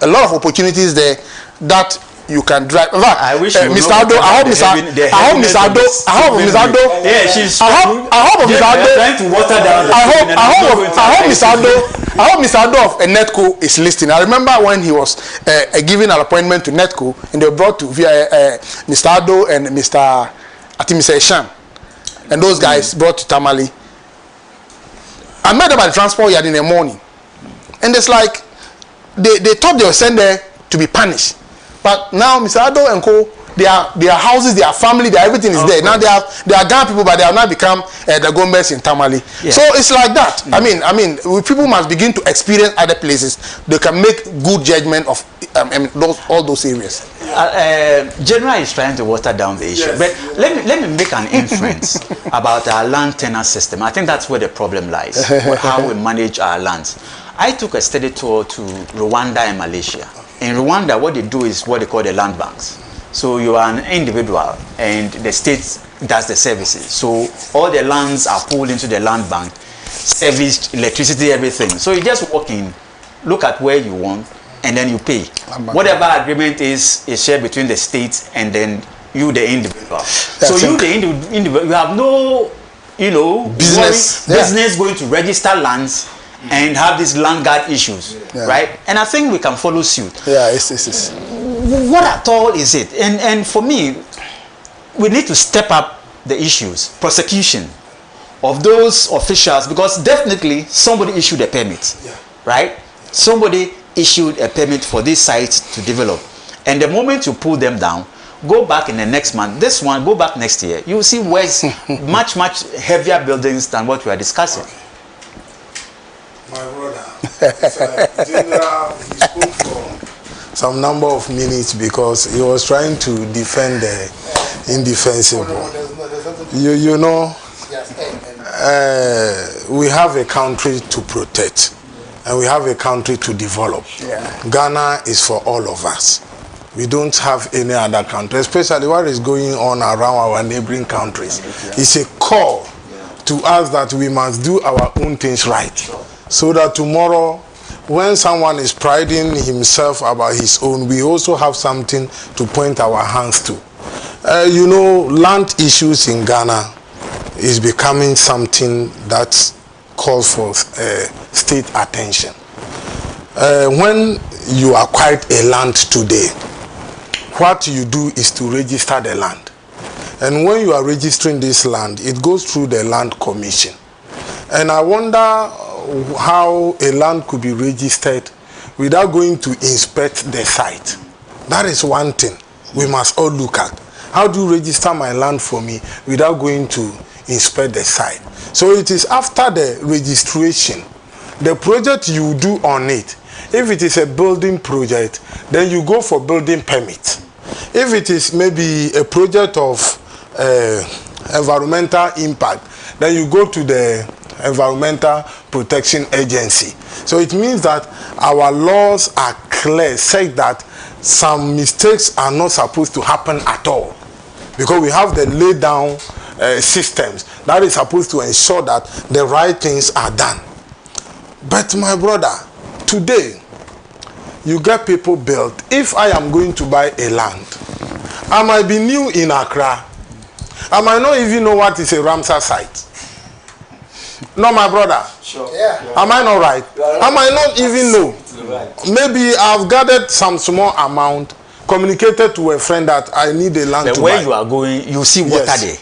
a lot of opportunities there that you can drive. In fact, I wish Mr. Addo, I hope Mr. Addo, yeah, she's I hope Mr. Addo, trying to water down. I hope Mr. Addo of NETCO is listening. I remember when he was given an appointment to NETCO, and they were brought to via Mr. Addo and Mr. Eshan, and those guys brought to Tamale. I met them at the transport yard in the morning, and it's like they thought they were sent there to be punished. But now Mr. Addo and co, their houses, their family, everything is there. Now they are Ghana people, but they have now become the Gombes in Tamale. Yeah. So it's like that. I mean, people must begin to experience other places. They can make good judgment of all those areas. General is trying to water down the issue, but let me make an inference about our land tenure system. I think that's where the problem lies, how we manage our lands. I took a study tour to Rwanda and Malaysia. In Rwanda, what they do is what they call the land banks. So you are an individual and the state does the services. So all the lands are pulled into the land bank, serviced, electricity, everything. So you just walk in, look at where you want, and then you pay. Whatever agreement is shared between the states and then you, the individual. So you, the individual, you have no, business going to register lands and have these land guard issues, right? And I think we can follow suit. Yeah, it's. What at all is it? And for me, we need to step up the issues, prosecution of those officials, because definitely somebody issued a permit, right? Somebody issued a permit for this site to develop. And the moment you pull them down, go back in the next month, this one, go back next year, you will see where's much heavier buildings than what we are discussing. My brother, General, he spoke for some number of minutes because he was trying to defend the indefensible. We have a country to protect and we have a country to develop. Ghana is for all of us. We don't have any other country, especially what is going on around our neighboring countries. It's a call to us that we must do our own things right, so that tomorrow, when someone is priding himself about his own, we also have something to point our hands to. Land issues in Ghana is becoming something that calls for state attention. When you acquire a land today, what you do is to register the land. And when you are registering this land, it goes through the Land Commission. And I wonder how a land could be registered without going to inspect the site. That is one thing we must all look at. How do you register my land for me without going to inspect the site? So it is after the registration, the project you do on it. If it is a building project, then you go for building permit. If it is maybe a project of environmental impact, then you go to the Environmental Protection Agency. So it means that our laws are clear, say that some mistakes are not supposed to happen at all, because we have the laid down systems that is supposed to ensure that the right things are done. But my brother, today you get people built. If I am going to buy a land, I might be new in Accra, I might not even know what is a Ramsar site. No, my brother. Sure. Yeah. Am I not right? I might not even know. Maybe I've gathered some small amount, communicated to a friend that I need a land but to where buy. you are going, you see water Yes. there,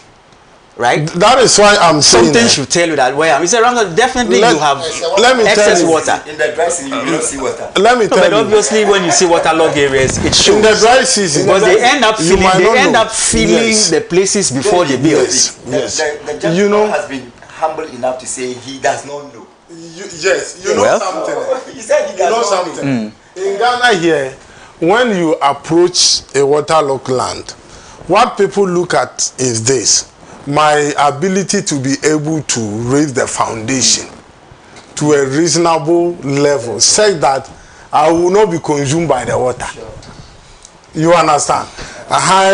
right? That is why I'm saying Something should tell you that where I'm. It's around. Definitely, you have let me excess tell you, water. In the dry season, you don't see water. Let me No, tell but you. obviously, when you see waterlogged areas, it shows. In the dry season, Because they end up you filling. might They not end know. up filling Yes. the places before they build. Yes. Yes. The gentleman You know, has been humble enough to say he does not know. you know Well. He said he You does know not something. know. In Ghana here, when you approach a waterlogged land, what people look at is this: my ability to be able to raise the foundation to a reasonable level, such that I will not be consumed by the water. You understand?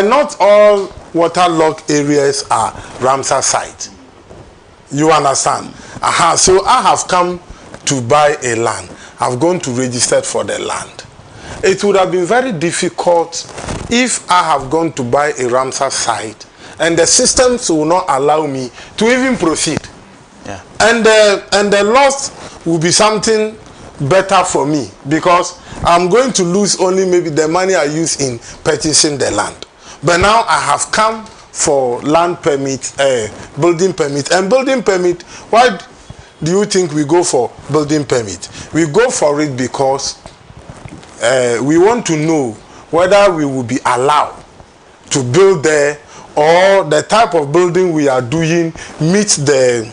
Not all waterlogged areas are Ramsar site. You understand? So I have come to buy a land. I've gone to register for the land. It would have been very difficult if I have gone to buy a Ramsar site and the systems will not allow me to even proceed. Yeah. And the loss will be something better for me, because I'm going to lose only maybe the money I use in purchasing the land. But now I have come for land permit, building permit. And building permit, why do you think we go for building permit? We go for it because we want to know whether we will be allowed to build there, or the type of building we are doing meets the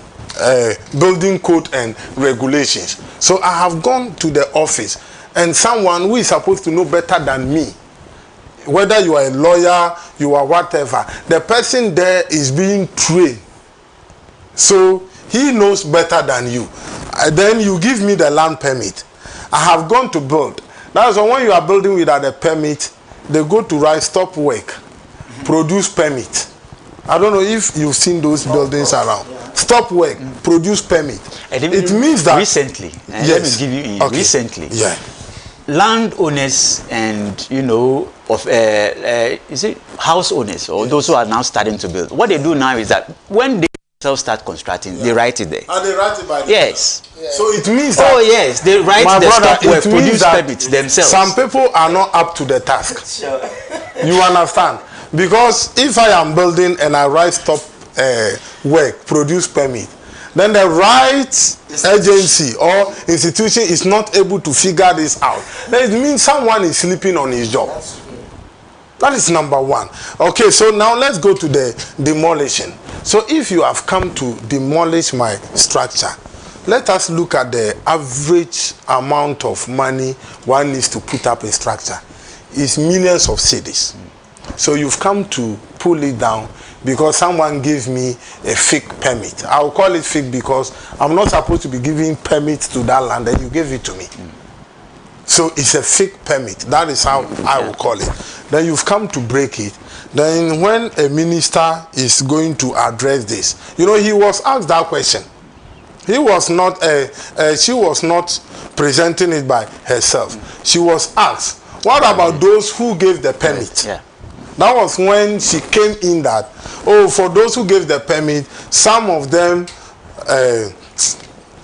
building code and regulations. So I have gone to the office, and someone who is supposed to know better than me, whether you are a lawyer, you are whatever, the person there is being trained. So he knows better than you. Then you give me the land permit. I have gone to build. That's why when you are building without a permit, they go to write stop work, produce permit. I don't know if you've seen those buildings around. Stop work, produce permit. It means that recently, let me give you recently, landowners and of is it house owners or those who are now starting to build, what they do now is that when they themselves start constructing, they write it there. And they write it by the yes. So it means that, oh yes, they write the stop work, produce permits themselves. Some people are not up to the task. You understand? Because if I am building and I write stop work, produce permit, then the right agency or institution is not able to figure this out, then it means someone is sleeping on his job. That is number one. Okay, so now let's go to the demolition. So if you have come to demolish my structure, let us look at the average amount of money one needs to put up a structure. It's millions of cedis. So you've come to pull it down because someone gave me a fake permit. I'll call it fake because I'm not supposed to be giving permits to that land, and you gave it to me. So it's a fake permit. That is how I will call it. Then you've come to break it. Then when a minister is going to address this, he was asked that question. He was not, she was not presenting it by herself. She was asked, what about those who gave the permit? Yeah. That was when she came in that, for those who gave the permit, some of them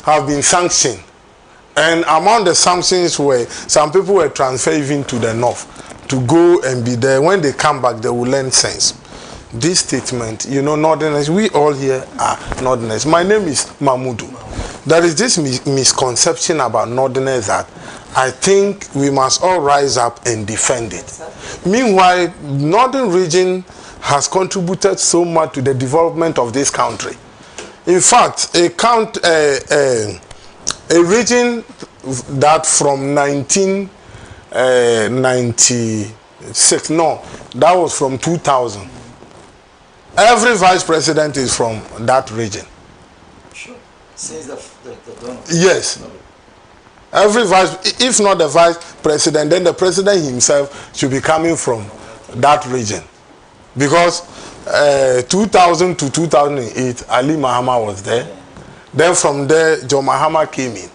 have been sanctioned. And among the sanctions were, some people were transferred even to the north to go and be there. When they come back, they will learn sense. This statement, Northerners, we all here are Northerners. My name is Mahmudu. There is this misconception about Northerners that I think we must all rise up and defend it. Meanwhile, Northern region has contributed so much to the development of this country. In fact, a region that from 1996, that was from 2000. Every vice president is from that region. Sure. Since the dawn. Yes. Every vice, if not the vice president, then the president himself should be coming from that region. Because 2000 to 2008, Ali Mahama was there. Then from there, John Mahama came in.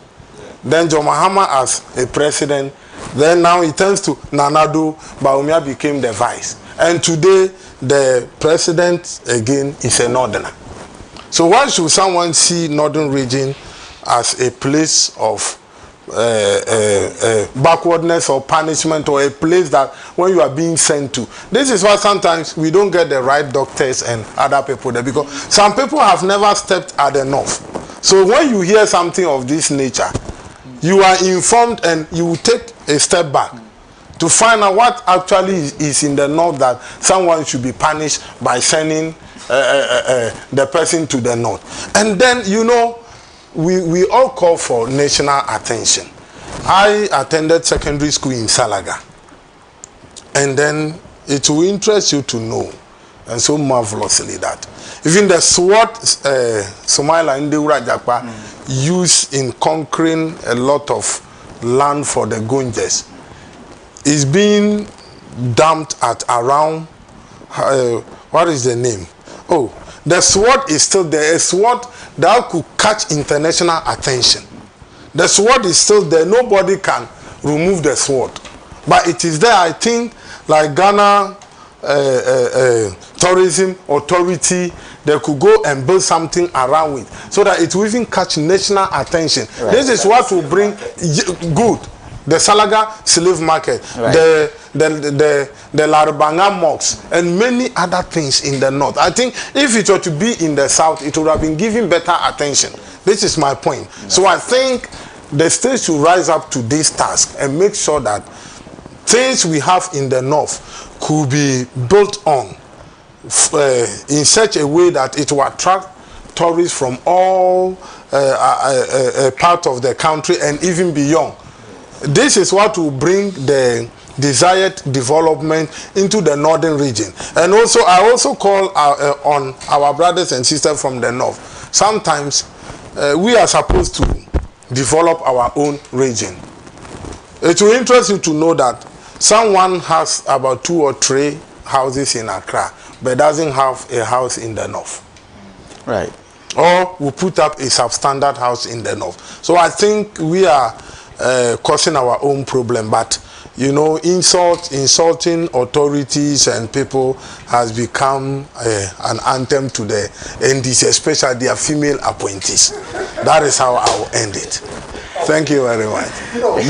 Then John Mahama as a president. Then now it turns to Nanado Bawumia became the vice. And today, the president again is a northerner. So why should someone see northern region as a place of backwardness or punishment, or a place that when you are being sent to. This is why sometimes we don't get the right doctors and other people there, because some people have never stepped at the north. So when you hear something of this nature, you are informed and you will take a step back to find out what actually is in the north, that someone should be punished by sending the person to the north. And then, you know, we all call for national attention. I attended secondary school in Salaga. And then it will interest you to know, and so marvelously, that even the sword Somalia and Deura used in conquering a lot of land for the Gunjes is being dumped at around, what is the name? Oh, the sword is still there, a sword that could catch international attention. The sword is still there, nobody can remove the sword. But it is there, I think, like Ghana Tourism Authority, they could go and build something around it, so that it will even catch national attention. Right. This is what will bring good. The Salaga slave market, right. the Larabanga mosques, and many other things in the north. I think if it were to be in the south, it would have been given better attention. This is my point. Right. So I think the state should rise up to this task and make sure that things we have in the north could be built on in such a way that it will attract tourists from all parts of the country and even beyond. This is what will bring the desired development into the northern region. And also, I also call on our brothers and sisters from the north. Sometimes we are supposed to develop our own region. It will interest you to know that someone has about 2 or 3 houses in Accra, but doesn't have a house in the north. Right. Or we put up a substandard house in the north. So I think we are causing our own problem. But, you know, insulting authorities and people has become an anthem to the NDC, especially their female appointees. That is how I will end it. Thank you very much. Hold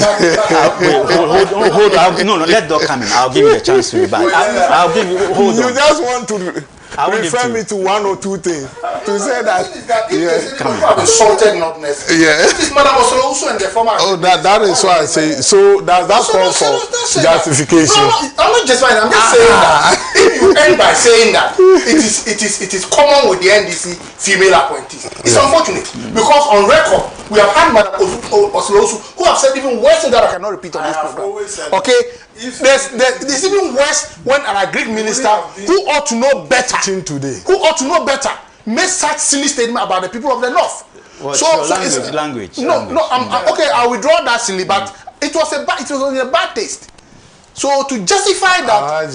on. No, let Doc come in. I'll give you the chance to be back. I'll give you. Hold on. You just want to refer me to 1 or 2 things to say that. Insulted, not necessary. Yeah. This madam was also in the former. Oh, that is why I say. So that's all for justification. No, I'm not justifying. I'm just saying that if you end by saying that it is common with the NDC female appointees. It's unfortunate because on record we have had Madam Oslosu who have said even worse than that I cannot repeat on this program. Okay, there's even worse when an Greek minister who ought to know better made such silly statement about the people of the north. Language. No, okay, I'll withdraw that silly, but it was in a bad taste. So to justify that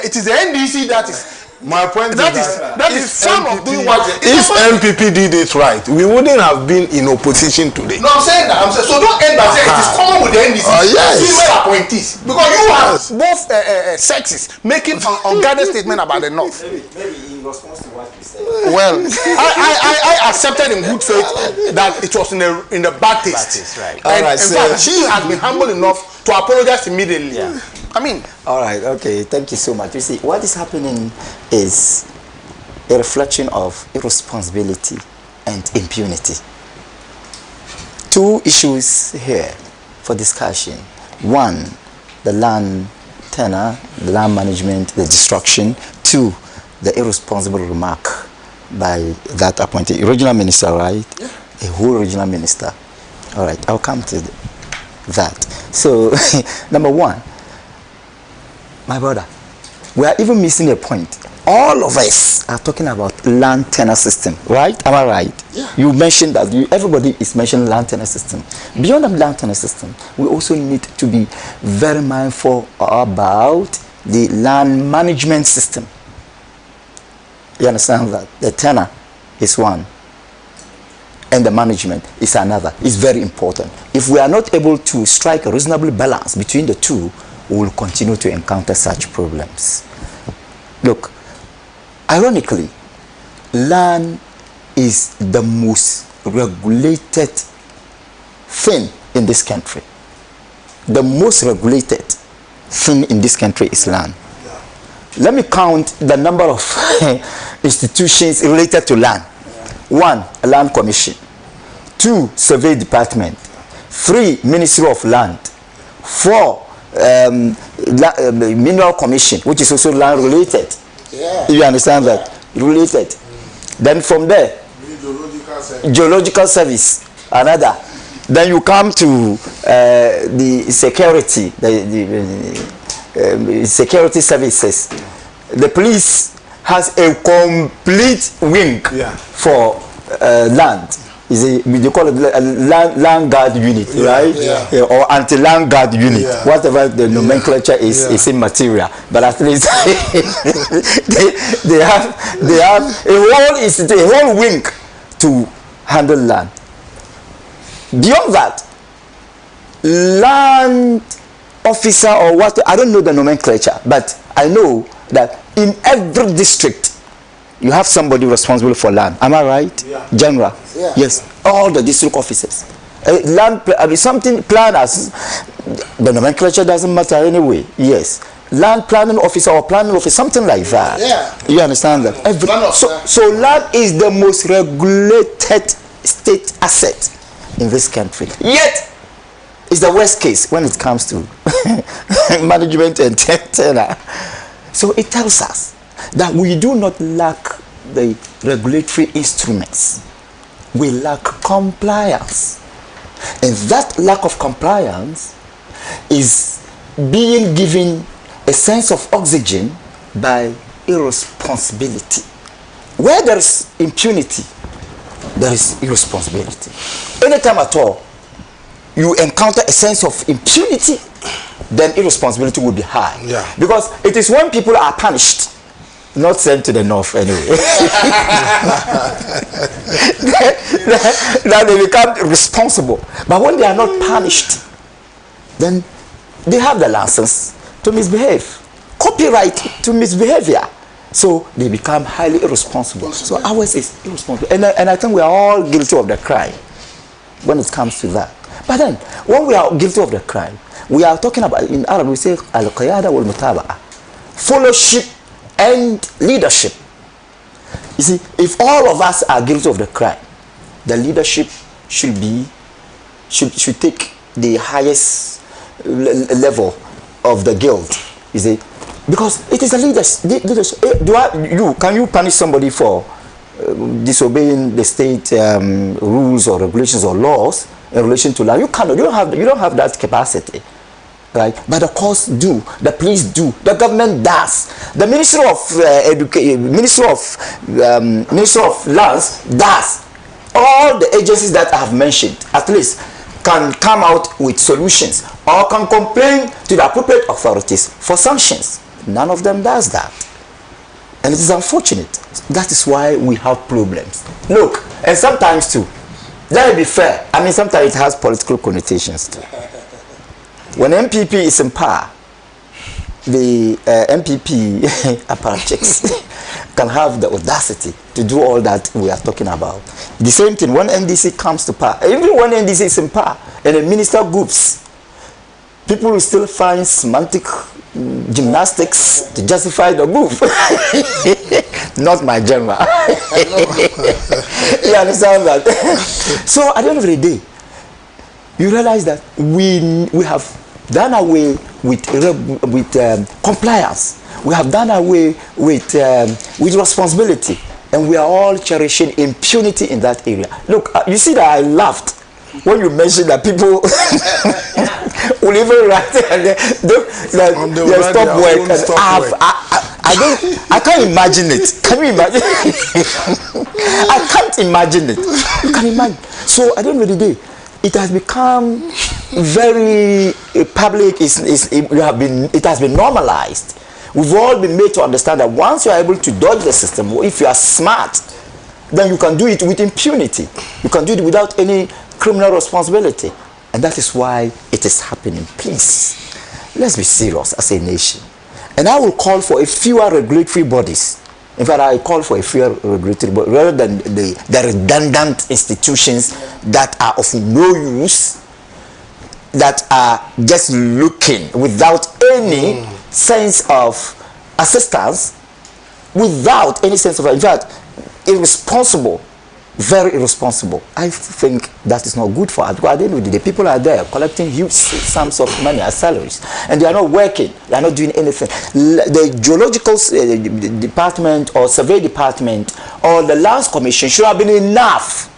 it is the NDC that is. My point that is some of doing what if MPP did it right, we wouldn't have been in opposition today. No, I'm saying that. So don't end by saying it is common with the NDC. Yes. Female appointees, because you have both sexes making unguarded statement about the north. Maybe in response to what you said. Well, I accepted in good faith that it was in the bad taste. Right. And in fact, she has been humble enough to apologize immediately. Yeah. I mean. All right, okay, thank you so much. You see, what is happening is a reflection of irresponsibility and impunity. 2 issues here for discussion. 1, the land tenure, the land management, the destruction. 2, the irresponsible remark by that appointed regional minister, right? Yeah. A whole regional minister. All right, I'll come to that. So, number 1, my brother, we are even missing a point. All of us are talking about land tenure system, right? Am I right? Yeah. You mentioned that. Everybody is mentioning land tenure system. Beyond the land tenure system, we also need to be very mindful about the land management system. You understand that? The tenure is one, and the management is another. It's very important. If we are not able to strike a reasonable balance between the two, we will continue to encounter such problems. Look, ironically, land is the most regulated thing in this country. The most regulated thing in this country is land. Let me count the number of institutions related to land. 1, Land Commission. 2, Survey Department. 3, Ministry of Land. 4, Mineral Commission, which is also land related. Yeah. You understand that? Related. Then from there, Geological Service, another. Then you come to the security, the security services. The police has a complete wing for land. They call it a land guard unit, right? Yeah. Or anti-land guard unit. Yeah. Whatever the nomenclature is immaterial. But at least they have a whole wing to handle land. Beyond that, land officer or what, I don't know the nomenclature, but I know that in every district you have somebody responsible for land. Am I right? Yeah. General. Yeah. Yes. All the district officers. Land, something planners. The nomenclature doesn't matter anyway. Yes. Land planning officer or planning officer, something like that. Yeah. You understand that? So land is the most regulated state asset in this country. Yet, it's the worst case when it comes to management and tenure. So it tells us that we do not lack the regulatory instruments. We lack compliance. And that lack of compliance is being given a sense of oxygen by irresponsibility. Where there is impunity, there is irresponsibility. Anytime at all you encounter a sense of impunity, then irresponsibility will be high. Yeah. Because it is when people are punished, not sent to the north anyway, that they become responsible. But when they are not punished, then they have the license to misbehave, copyright to misbehavior. So they become highly irresponsible. So ours is irresponsible. And I think we are all guilty of the crime when it comes to that. But then, when we are guilty of the crime, we are talking about, in Arab we say, al-qiyada wal-mutaba'a, fellowship and leadership. You see, if all of us are guilty of the crime, the leadership should take the highest level of the guilt. You see, because it is the leadership. Can you punish somebody for disobeying the state rules or regulations or laws in relation to land? You cannot. You don't have that capacity. Right? But the courts do, the police do, the government does, the Ministry of Lands does. All the agencies that I have mentioned, at least, can come out with solutions or can complain to the appropriate authorities for sanctions. None of them does that. And it is unfortunate. That is why we have problems. Look, and sometimes too, let me be fair, I mean sometimes it has political connotations too. When MPP is in power, the MPP apparatchiks can have the audacity to do all that we are talking about. The same thing when NDC comes to power, even when NDC is in power and the minister groups, people will still find semantic gymnastics to justify the move. Not my general. You understand that? So at the end of the day, you realize that we have done away with compliance. We have done away with responsibility, and we are all cherishing impunity in that area. Look, you see that I laughed when you mentioned that people will even write and they stop work. I can't imagine it. Can you imagine? I can't imagine it. You can imagine. So at the end of the day, it has become very public. It has been normalized. We've all been made to understand that once you are able to dodge the system, or if you are smart, then you can do it with impunity. You can do it without any criminal responsibility. And that is why it is happening. Please, let's be serious as a nation. And I will call for a fewer regulatory bodies. In fact, I call for a fewer regulatory body rather than the redundant institutions that are of no use. that are just looking without any sense of assistance, without any sense of, in fact, irresponsible, very irresponsible. I think that is not good for us, because at the end of the day, people are there collecting huge sums of money as salaries, and they are not working, they are not doing anything. The geological department or survey department or the lands commission should have been enough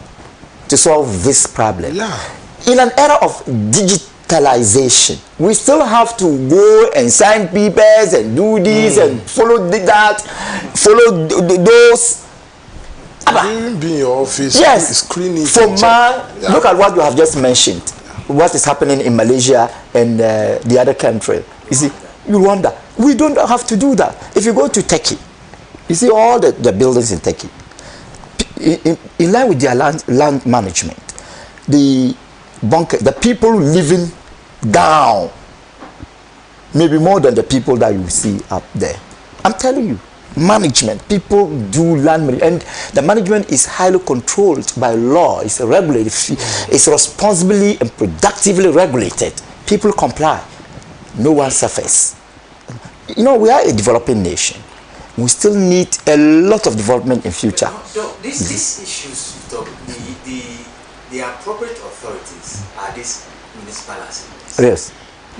to solve this problem. Yeah. In an era of digitalization, we still have to go and sign papers and do this and follow that, follow those. Be in your office, yes, screening. For man, look at what you have just mentioned. What is happening in Malaysia and the other country. You see, you wonder. We don't have to do that. If you go to Turkey, you see all the buildings in Turkey. In line with their land management, the people living down, maybe more than the people that you see up there. I'm telling you. Management, people do land management, and the management is highly controlled by law. It's regulated, it's responsibly and productively regulated. People comply, no one suffers. You know, we are a developing nation. We still need a lot of development in future. So these issues, the appropriate authorities are these municipal assemblies. Yes.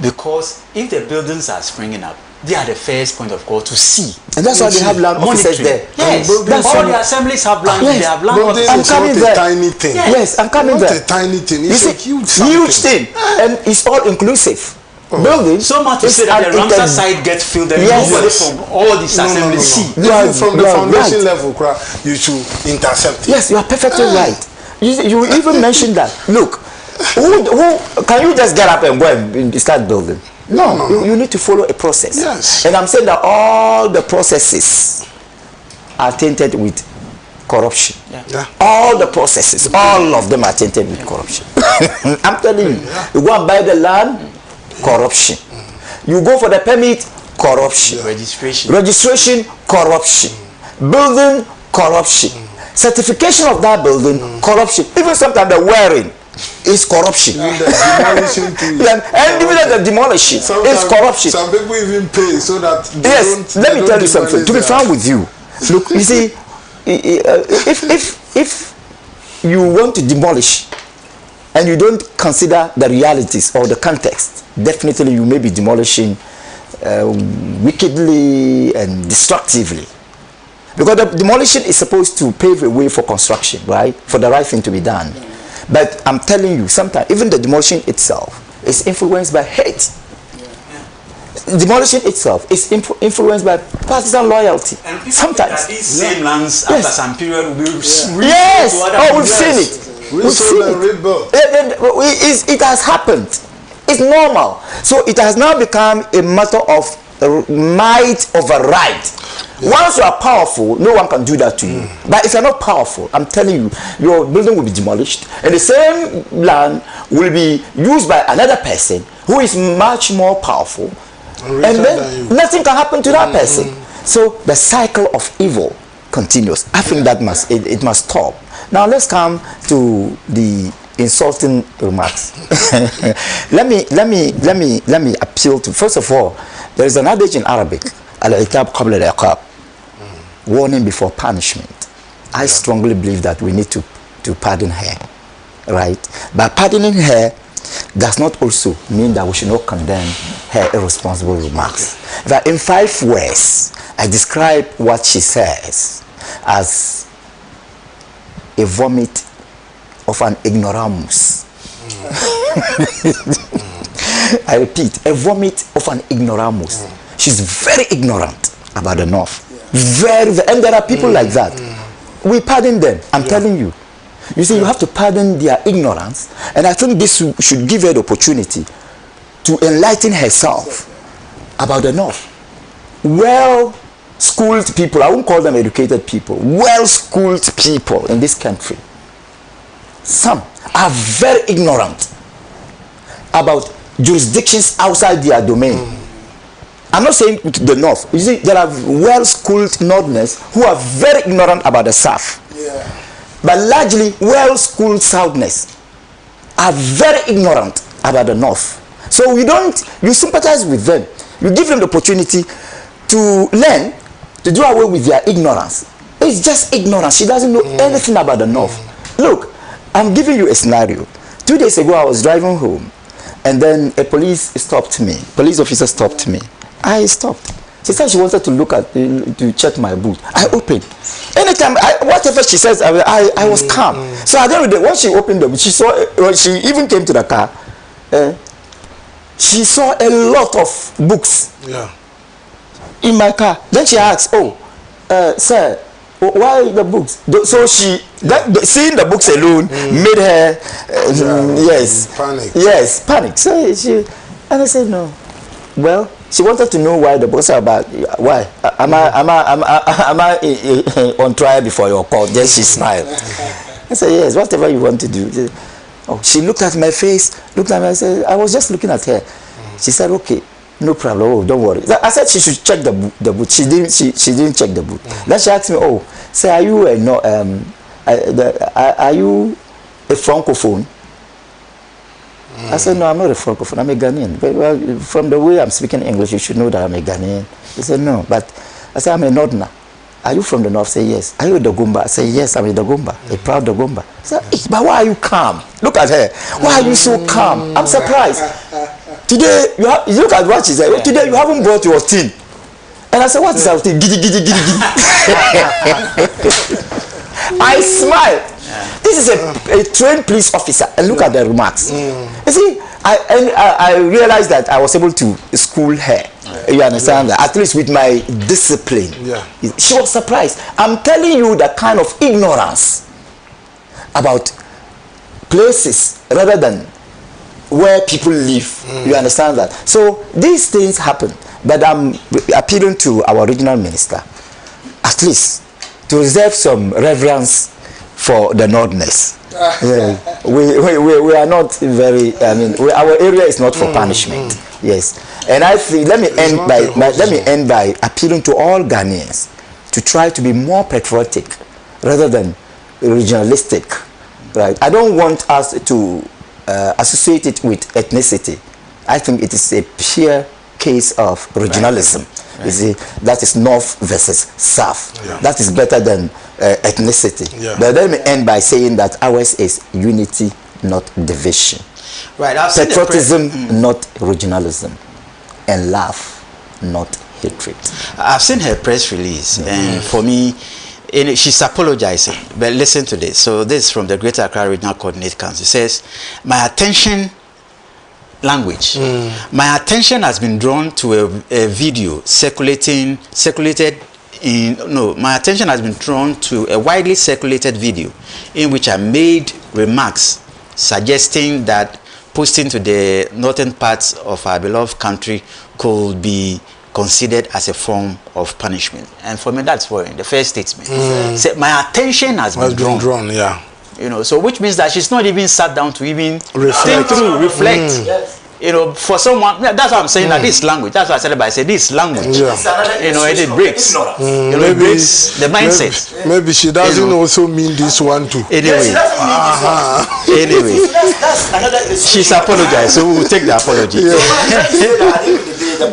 Because if the buildings are springing up, they are the first point of call to see. And that's why they have land officers there. Yes, all the assemblies have land. Yes. They have land officers. I'm coming there. Tiny thing. Yes, I'm coming there. Not a tiny thing. It's a huge thing. And it's all inclusive. Building. So much to say that the Ramsar side gets filled and nobody from all these assemblies see. Even from the foundation level, you should intercept it. Yes, you are perfectly right. You even mentioned that. Look, who can you just get up and go and start building? No, you need to follow a process. Yes. And I'm saying that all the processes are tainted with corruption. Yeah. All the processes, all of them are tainted with corruption. I'm telling you, you go and buy the land, corruption. You go for the permit, corruption. Registration, corruption. Building, corruption. Certification of that building, corruption. Even sometimes the wearing is corruption. And the demolishing too. And even the demolishing is corruption. Some people even pay so that they yes, let me tell you something. To be frank with you, look, you see, if you want to demolish and you don't consider the realities or the context, definitely you may be demolishing wickedly and destructively. Because the demolition is supposed to pave a way for construction, right? For the right thing to be done. But I'm telling you, sometimes even the demolition itself is influenced by hate. Demolition itself is influenced by partisan loyalty. And sometimes these same lands after some period will be yes. Oh, we've seen it. We've seen it. It has happened. It's normal. So it has now become a matter of might over right. Once you are powerful, no one can do that to you. But if you're not powerful, I'm telling you, your building will be demolished, and the same land will be used by another person who is much more powerful, and then nothing can happen to that person. So the cycle of evil continues. I think that it must stop. Now let's come to the insulting remarks. let me appeal to, first of all, there is an adage in Arabic, al-iqab qabla al-iqab, warning before punishment. I strongly believe that we need to pardon her, right? But pardoning her does not also mean that we should not condemn her irresponsible remarks. That in 5 words, I describe what she says as a vomit of an ignoramus. I repeat, a vomit of an ignoramus. She's very ignorant about the North. Very, and there are people like that. We pardon them, I'm telling you. You see, you have to pardon their ignorance, and I think this should give her the opportunity to enlighten herself about the North. Well-schooled people, I won't call them educated people, well-schooled people in this country, some are very ignorant about jurisdictions outside their domain. I'm not saying the North. You see, there are well-schooled Northerners who are very ignorant about the South. But largely, well-schooled Southerners are very ignorant about the North. So you sympathize with them. You give them the opportunity to learn, to do away with their ignorance. It's just ignorance. She doesn't know anything about the North. Look, I'm giving you a scenario. 2 days ago, I was driving home, and then a police officer stopped me. I stopped. She said she wanted to look at, to check my boot. I opened. Anytime, whatever she says, I was calm. So at the end of the day, once she opened the boot, she saw, when she even came to the car, she saw a lot of books in my car. Then she asked, "Oh, sir, why the books?" So seeing the books alone made her, panic. Yes, panic. So and I said, "No." Well, she wanted to know why the books are about. Why? Am I on trial before your court? Then she smiled. I said, "Yes, whatever you want to do." Oh, she looked at my face, looked at me. I said, "I was just looking at her." She said, "Okay, no problem. Oh, don't worry." I said she should check the boot. She didn't check the boot. Then she asked me, "Oh, say, are you a francophone?" I said, "No, I'm not a francophone. I'm a Ghanaian." But, well, from the way I'm speaking English, you should know that I'm a Ghanaian. He said, "No," but I said, "I'm a Northerner." "Are you from the North?" Say, "Yes." "Are you a Dagomba?" I say, "Yes, I'm a Dagomba, a proud Dagomba." I said, "But why are you calm? Look at her. Why are you so calm?" I'm surprised. Today, you look at what she said. "Oh, today you haven't brought your tin." And I said, "What is our tin?" "Giddy, giddy, giddy, giddy." I smiled. This is a trained police officer, and look at the remarks. You see, I realized that I was able to school her. You understand that? At least with my discipline. She was surprised. I'm telling you the kind of ignorance about places rather than where people live. You understand that? So these things happen, but I'm appealing to our regional minister, at least to reserve some reverence for the Northerners. We are not very, our area is not for punishment. Yes. And I think, let me end by appealing to all Ghanaians to try to be more patriotic rather than regionalistic. Right? I don't want us to associate it with ethnicity. I think it is a pure case of regionalism. You see, that is North versus South. That is better than ethnicity. But let me end by saying that ours is unity, not division. Right. Patriotism, not regionalism, and love, not hatred. I've seen her press release, and for me, she's apologizing. But listen to this. So this is from the Greater Accra Regional Coordinate Council. It says, my attention has been drawn to a video my attention has been drawn to a widely circulated video in which I made remarks suggesting that posting to the northern parts of our beloved country could be considered as a form of punishment. And for me, that's why the first statement said my attention has been drawn. You know, so which means that she's not even sat down to even think through, reflect. You know, for someone, that's what I'm saying, that this language, that's what I said about, I said this language, you know, it breaks, you know, it breaks the mindset. Maybe she doesn't also mean this one too. Anyway, she's apologized, so we'll take the apology. The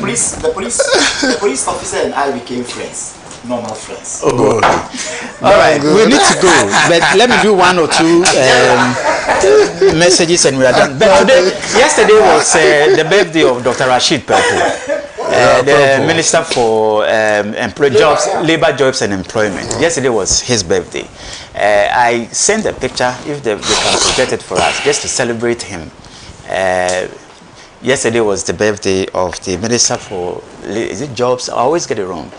police officer and I became friends. Normal friends. Oh, God. All right, we need to go, but let me do one or two messages and we are done. But yesterday was the birthday of Dr. Rashid Pelpo, the Minister for Labor, Jobs and Employment. Yesterday was his birthday. I sent a picture, if they can project it for us, just to celebrate him. Yesterday was the birthday of the Minister for, is it Jobs? I always get it wrong.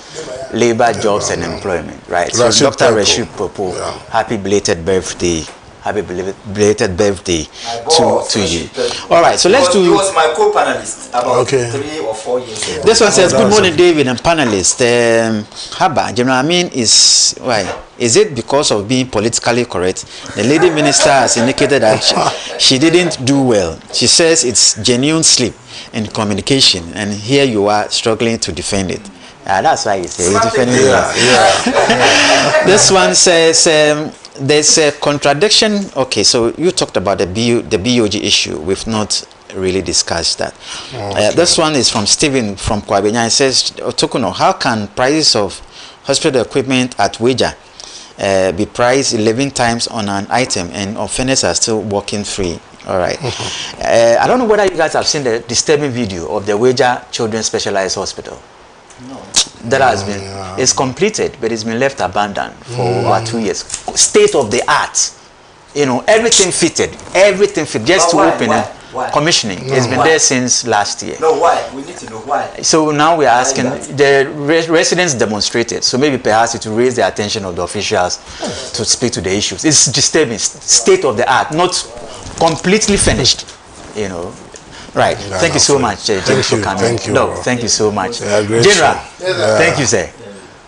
Labor, Jobs and Employment, right? So Dr. Rashid Pelpo, happy belated birthday. Happy belated birthday to you. All right, so let's do. He was my co-panelist about 3 or 4 years ago. This one says, "Good morning, David and panelists. Haba, you know what I mean? Is it because of being politically correct? The lady minister has indicated that she didn't do well. She says it's genuine slip in communication, and here you are struggling to defend it." That's why he's defending it. This one says, there's a contradiction. Okay, so you talked about the BOG issue. We've not really discuss that. This one is from Stephen from Kwabenya. It says, OTOKUNOR, how can prices of hospital equipment at Weja be priced 11 times on an item and offenders are still walking free? All right. I don't know whether you guys have seen the disturbing video of the Weja Children's Specialized Hospital. No. That has been, it's completed, but it's been left abandoned for over 2 years. State of the art. You know, everything fitted, just to open it. Commissioning. It's been there since last year. No, why? We need to know why. So now we are asking, the residents demonstrated, so maybe perhaps it will raise the attention of the officials to speak to the issues. It's disturbing, state of the art, not completely finished, you know. Right. Yeah, thank you so much, James, for coming. Thank you. No, thank you so much. Yeah, General, thank you, sir.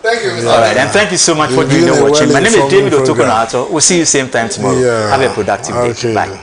Thank you, Mr. All right, and thank you so much for doing the watching. My name is David OTOKUNOR. We'll see you same time tomorrow. Have a productive day. Bye.